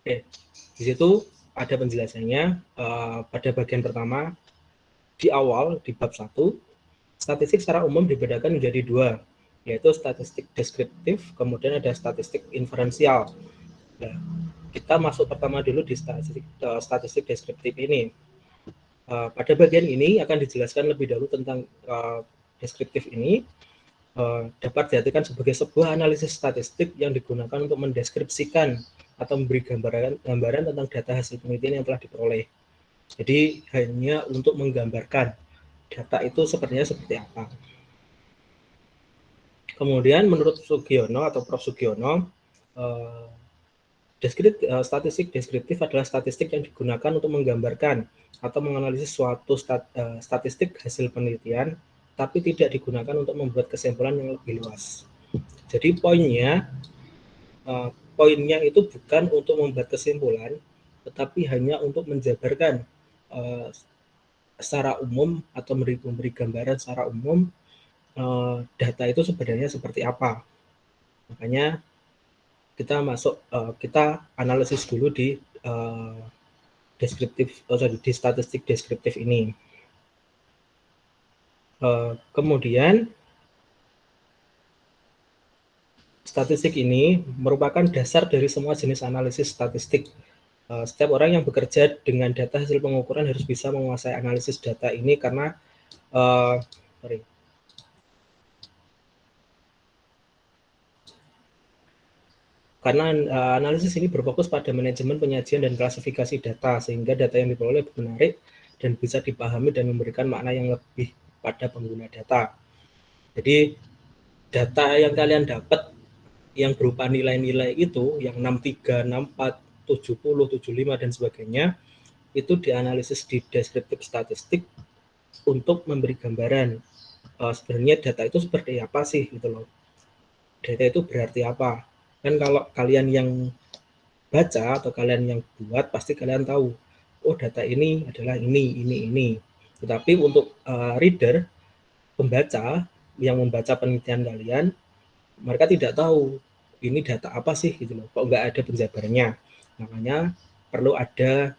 Oke, di situ ada penjelasannya pada bagian pertama, di awal, di bab 1, statistik secara umum dibedakan menjadi dua, yaitu statistik deskriptif, kemudian ada statistik inferensial. Nah, kita masuk pertama dulu di statistik deskriptif ini. Pada bagian ini akan dijelaskan lebih dahulu tentang deskriptif ini, dapat diartikan sebagai sebuah analisis statistik yang digunakan untuk mendeskripsikan atau memberi gambaran tentang data hasil penelitian yang telah diperoleh. Jadi hanya untuk menggambarkan data itu sepertinya seperti apa. Kemudian menurut Sugiono atau Prof. Sugiono, statistik deskriptif adalah statistik yang digunakan untuk menggambarkan atau menganalisis suatu statistik hasil penelitian, tapi tidak digunakan untuk membuat kesimpulan yang lebih luas. Jadi poinnya itu bukan untuk membuat kesimpulan, tetapi hanya untuk menjabarkan secara umum atau memberi gambaran secara umum data itu sebenarnya seperti apa. Makanya kita analisis dulu di di statistik deskriptif ini. Kemudian statistik ini merupakan dasar dari semua jenis analisis statistik. Setiap orang yang bekerja dengan data hasil pengukuran harus bisa menguasai analisis data ini karena analisis ini berfokus pada manajemen, penyajian, dan klasifikasi data, sehingga data yang diperoleh menarik dan bisa dipahami dan memberikan makna yang lebih pada pengguna data. Jadi data yang kalian dapat yang berupa nilai-nilai itu, yang 63, 64, 70, 75, dan sebagainya, itu dianalisis di deskriptif statistik untuk memberi gambaran sebenarnya data itu seperti apa sih gitu loh. Data itu berarti apa? Kan kalau kalian yang baca atau kalian yang buat pasti kalian tahu, oh data ini adalah ini. Tetapi untuk reader, pembaca yang membaca penelitian kalian, mereka tidak tahu ini data apa sih gitu loh, kok nggak ada penjabarannya. Makanya perlu ada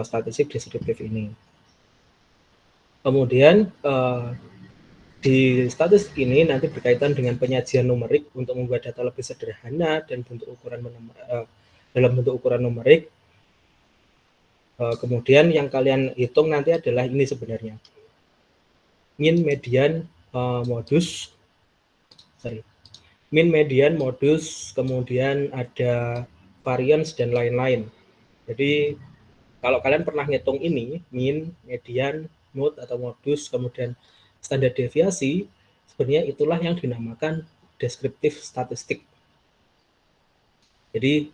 statistik deskriptif ini. Kemudian di statistik ini nanti berkaitan dengan penyajian numerik untuk membuat data lebih sederhana dan dalam bentuk ukuran numerik. Kemudian yang kalian hitung nanti adalah ini sebenarnya, min, median, modus, kemudian ada variance dan lain-lain. Jadi kalau kalian pernah ngitung ini, min, median, mode atau modus, kemudian standar deviasi, sebenarnya itulah yang dinamakan deskriptif statistik. Jadi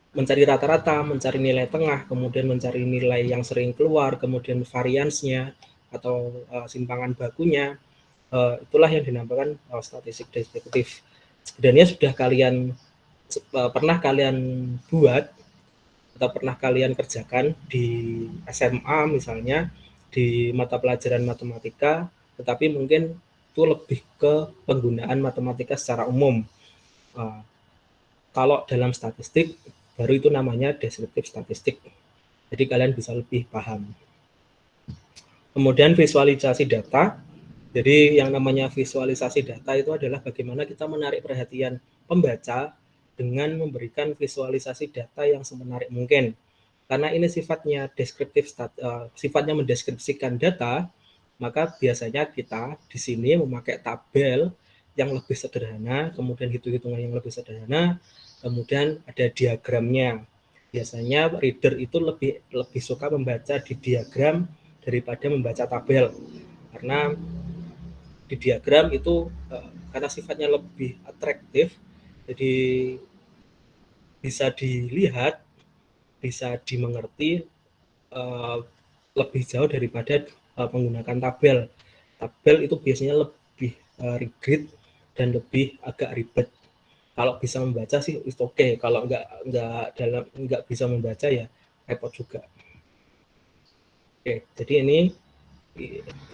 mencari rata-rata, mencari nilai tengah, kemudian mencari nilai yang sering keluar, kemudian variansnya atau simpangan bakunya, itulah yang dinamakan statistik deskriptif. Sebenarnya sudah kalian pernah kalian buat atau pernah kalian kerjakan di SMA misalnya di mata pelajaran matematika, tetapi mungkin itu lebih ke penggunaan matematika secara umum. Kalau dalam statistik baru itu namanya deskriptif statistik. Jadi kalian bisa lebih paham. Kemudian visualisasi data. Jadi yang namanya visualisasi data itu adalah bagaimana kita menarik perhatian pembaca dengan memberikan visualisasi data yang semenarik mungkin. Karena ini sifatnya deskriptif, sifatnya mendeskripsikan data, maka biasanya kita di sini memakai tabel yang lebih sederhana, kemudian hitung-hitungan yang lebih sederhana, kemudian ada diagramnya. Biasanya reader itu lebih suka membaca di diagram daripada membaca tabel, karena di diagram itu karena sifatnya lebih atraktif, jadi bisa dilihat, bisa dimengerti lebih jauh daripada menggunakan tabel. Tabel itu biasanya lebih rigid dan lebih agak ribet. Kalau bisa membaca sih itu oke. Kalau nggak bisa membaca ya repot juga. Oke, jadi ini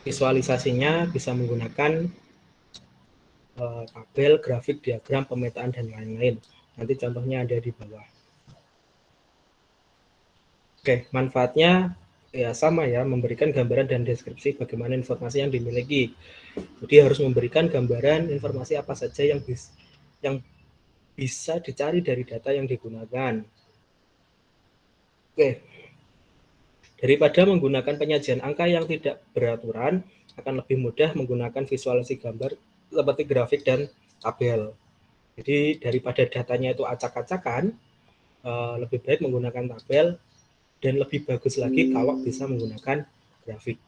visualisasinya bisa menggunakan tabel, grafik, diagram, pemetaan dan lain-lain. Nanti contohnya ada di bawah. Oke, manfaatnya ya sama ya, memberikan gambaran dan deskripsi bagaimana informasi yang dimiliki. Jadi harus memberikan gambaran informasi apa saja yang bisa dicari dari data yang digunakan. Oke, daripada menggunakan penyajian angka yang tidak beraturan, akan lebih mudah menggunakan visualisasi gambar seperti grafik dan tabel. Jadi daripada datanya itu acak-acakan, lebih baik menggunakan tabel, dan lebih bagus lagi kalau bisa menggunakan grafik.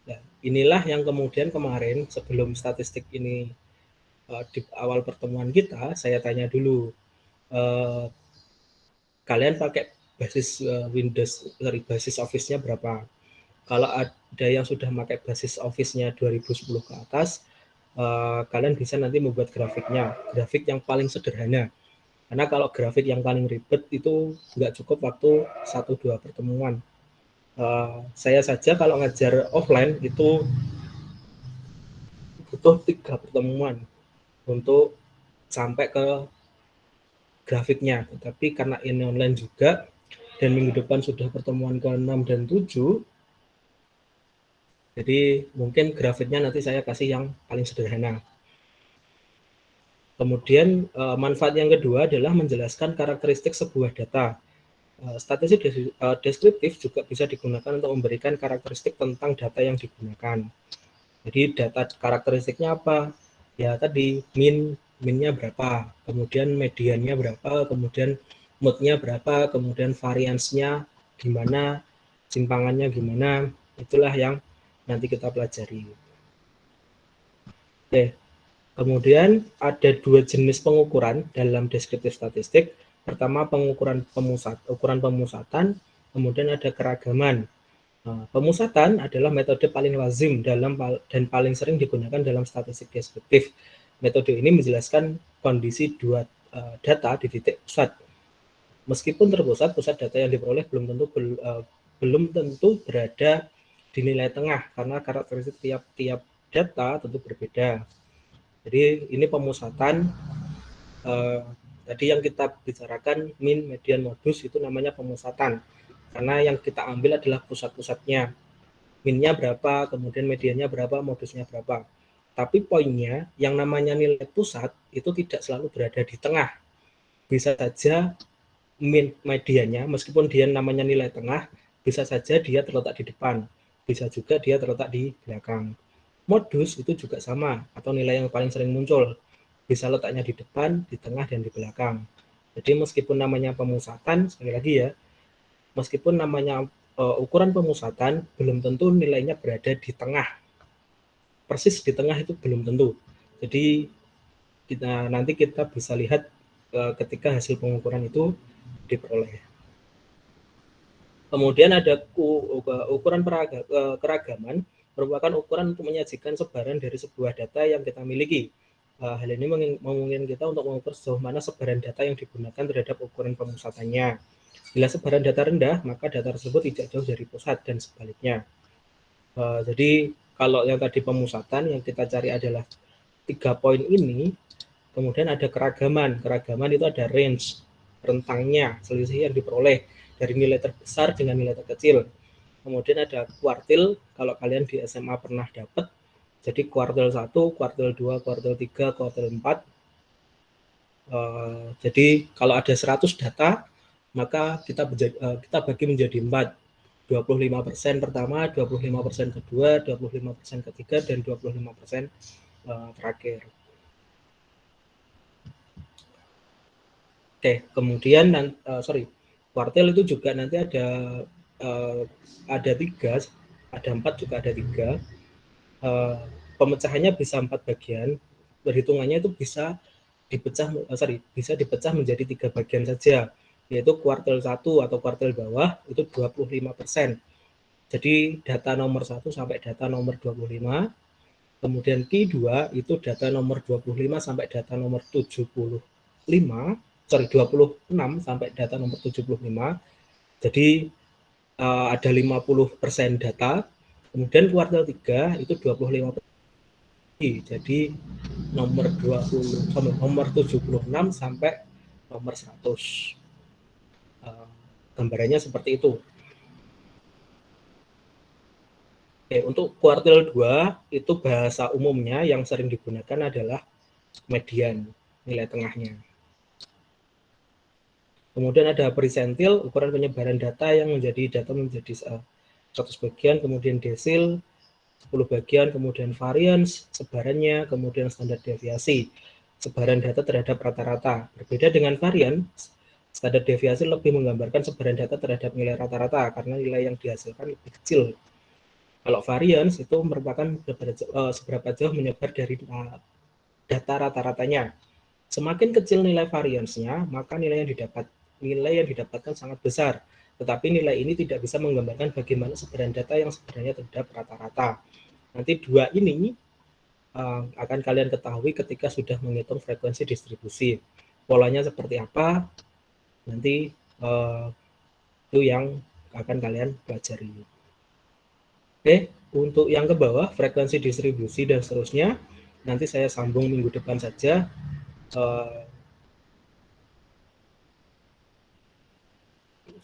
Nah, inilah yang kemudian kemarin sebelum statistik ini di awal pertemuan kita, saya tanya dulu, kalian pakai basis Windows dari basis Office-nya berapa? Kalau ada yang sudah pakai basis Office-nya 2010 ke atas, kalian bisa nanti membuat grafiknya, grafik yang paling sederhana. Karena kalau grafik yang paling ribet itu nggak cukup waktu 1-2 pertemuan. Saya saja kalau ngajar offline itu butuh 3 pertemuan untuk sampai ke grafiknya. Tapi karena ini online juga, dan minggu depan sudah pertemuan ke-6 dan 7, jadi mungkin grafiknya nanti saya kasih yang paling sederhana. Kemudian manfaat yang kedua adalah menjelaskan karakteristik sebuah data. Statistik deskriptif juga bisa digunakan untuk memberikan karakteristik tentang data yang digunakan. Jadi data karakteristiknya apa? Ya tadi minnya berapa, kemudian mediannya berapa, kemudian moodnya berapa, kemudian variansnya gimana, simpangannya gimana, itulah yang nanti kita pelajari. Oke. Kemudian ada 2 jenis pengukuran dalam deskriptif statistik. Pertama pengukuran ukuran pemusatan, kemudian ada keragaman. Pemusatan adalah metode paling lazim dan paling sering digunakan dalam statistik deskriptif. Metode ini menjelaskan kondisi dua data di titik pusat. Meskipun terpusat, pusat data yang diperoleh belum tentu berada di nilai tengah karena karakteristik tiap-tiap data tentu berbeda. Jadi ini pemusatan, tadi yang kita bicarakan min, median, modus itu namanya pemusatan. Karena yang kita ambil adalah pusat-pusatnya. Minnya berapa, kemudian mediannya berapa, modusnya berapa. Tapi poinnya, yang namanya nilai pusat itu tidak selalu berada di tengah. Bisa saja mediannya, meskipun dia namanya nilai tengah, bisa saja dia terletak di depan. Bisa juga dia terletak di belakang. Modus itu juga sama, atau nilai yang paling sering muncul. Bisa letaknya di depan, di tengah, dan di belakang. Jadi meskipun namanya pemusatan, sekali lagi ya, meskipun namanya ukuran pemusatan, belum tentu nilainya berada di tengah. Persis di tengah itu belum tentu. Jadi nanti kita bisa lihat ketika hasil pengukuran itu diperoleh. Kemudian ada ukuran keragaman, merupakan ukuran untuk menyajikan sebaran dari sebuah data yang kita miliki. Hal ini memungkinkan kita untuk mengukur sejauh mana sebaran data yang digunakan terhadap ukuran pemusatannya. Bila sebaran data rendah, maka data tersebut tidak jauh dari pusat dan sebaliknya. Jadi kalau yang tadi pemusatan, yang kita cari adalah 3 poin ini, kemudian ada keragaman. Keragaman itu ada range, rentangnya, selisih yang diperoleh dari nilai terbesar dengan nilai terkecil. Kemudian ada kuartil, kalau kalian di SMA pernah dapat, jadi kuartil 1, kuartil 2, kuartil 3, kuartil 4. Jadi kalau ada 100 data, maka kita bagi menjadi 4. 25% pertama, 25% kedua, 25% ketiga, dan 25% terakhir. Oke, kemudian kuartil itu juga nanti ada 3, ada 4 juga ada 3. Pemecahannya bisa 4 bagian, perhitungannya itu bisa dipecah menjadi 3 bagian saja, yaitu kuartil 1 atau kuartil bawah itu 25%. Jadi data nomor 1 sampai data nomor 25, kemudian Q2 itu data nomor 25 sampai data nomor 26 sampai data nomor 75. Jadi ada 50% data. Kemudian kuartil 3 itu 25%. Jadi nomor 76 sampai nomor 100. Gambarannya seperti itu. Oke, untuk kuartil 2 itu bahasa umumnya yang sering digunakan adalah median, nilai tengahnya. Kemudian ada persentil, ukuran penyebaran data yang menjadi 100 bagian, kemudian desil 10 bagian, kemudian variance, sebarannya, kemudian standar deviasi, sebaran data terhadap rata-rata. Berbeda dengan variance, standar deviasi lebih menggambarkan sebaran data terhadap nilai rata-rata karena nilai yang dihasilkan lebih kecil. Kalau variance itu merupakan seberapa jauh menyebar dari data rata-ratanya. Semakin kecil nilai variance-nya, maka nilai yang didapatkan sangat besar. Tetapi nilai ini tidak bisa menggambarkan bagaimana sebaran data yang sebenarnya terhadap rata-rata. Nanti 2 ini akan kalian ketahui ketika sudah menghitung frekuensi distribusi. Polanya seperti apa, nanti itu yang akan kalian pelajari. Oke, untuk yang ke bawah, frekuensi distribusi dan seterusnya, nanti saya sambung minggu depan saja.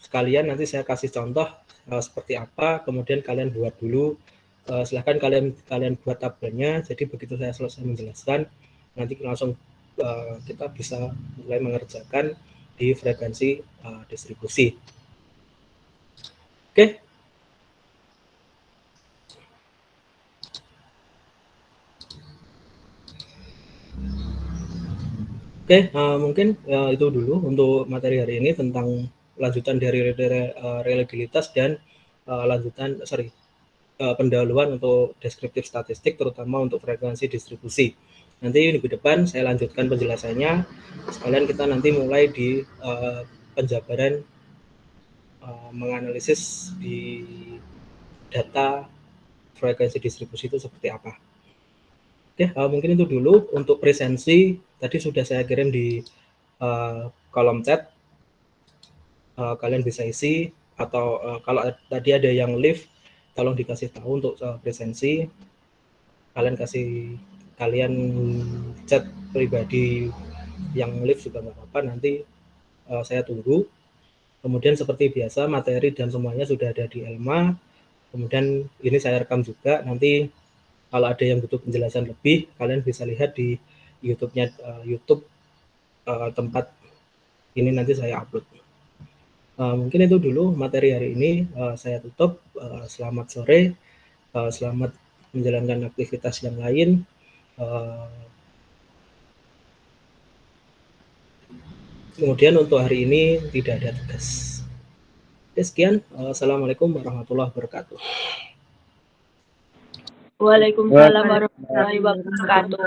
Sekalian nanti saya kasih contoh seperti apa, kemudian kalian buat dulu. Silahkan kalian buat tabelnya. Jadi begitu saya selesai menjelaskan, nanti langsung kita bisa mulai mengerjakan di frekuensi distribusi. Oke. Oke, mungkin itu dulu untuk materi hari ini tentang lanjutan dari reliabilitas dan pendahuluan untuk deskriptif statistik, terutama untuk frekuensi distribusi. Nanti minggu depan saya lanjutkan penjelasannya. Sekalian kita nanti mulai di penjabaran menganalisis di data frekuensi distribusi itu seperti apa. Oke, mungkin itu dulu. Untuk presensi tadi sudah saya kirim di kolom chat. Kalian bisa isi, atau kalau tadi ada yang live, tolong dikasih tahu untuk presensi. Kalian chat pribadi yang live juga nggak apa-apa, nanti saya tunggu. Kemudian seperti biasa materi dan semuanya sudah ada di Elma. Kemudian ini saya rekam juga, nanti kalau ada yang butuh penjelasan lebih, kalian bisa lihat di YouTube-nya, tempat ini nanti saya upload. Mungkin itu dulu materi hari ini. Saya tutup. Selamat sore. Selamat menjalankan aktivitas yang lain. Kemudian untuk hari ini tidak ada tugas. Sekian. Assalamualaikum warahmatullahi wabarakatuh. Waalaikumsalam warahmatullahi wabarakatuh.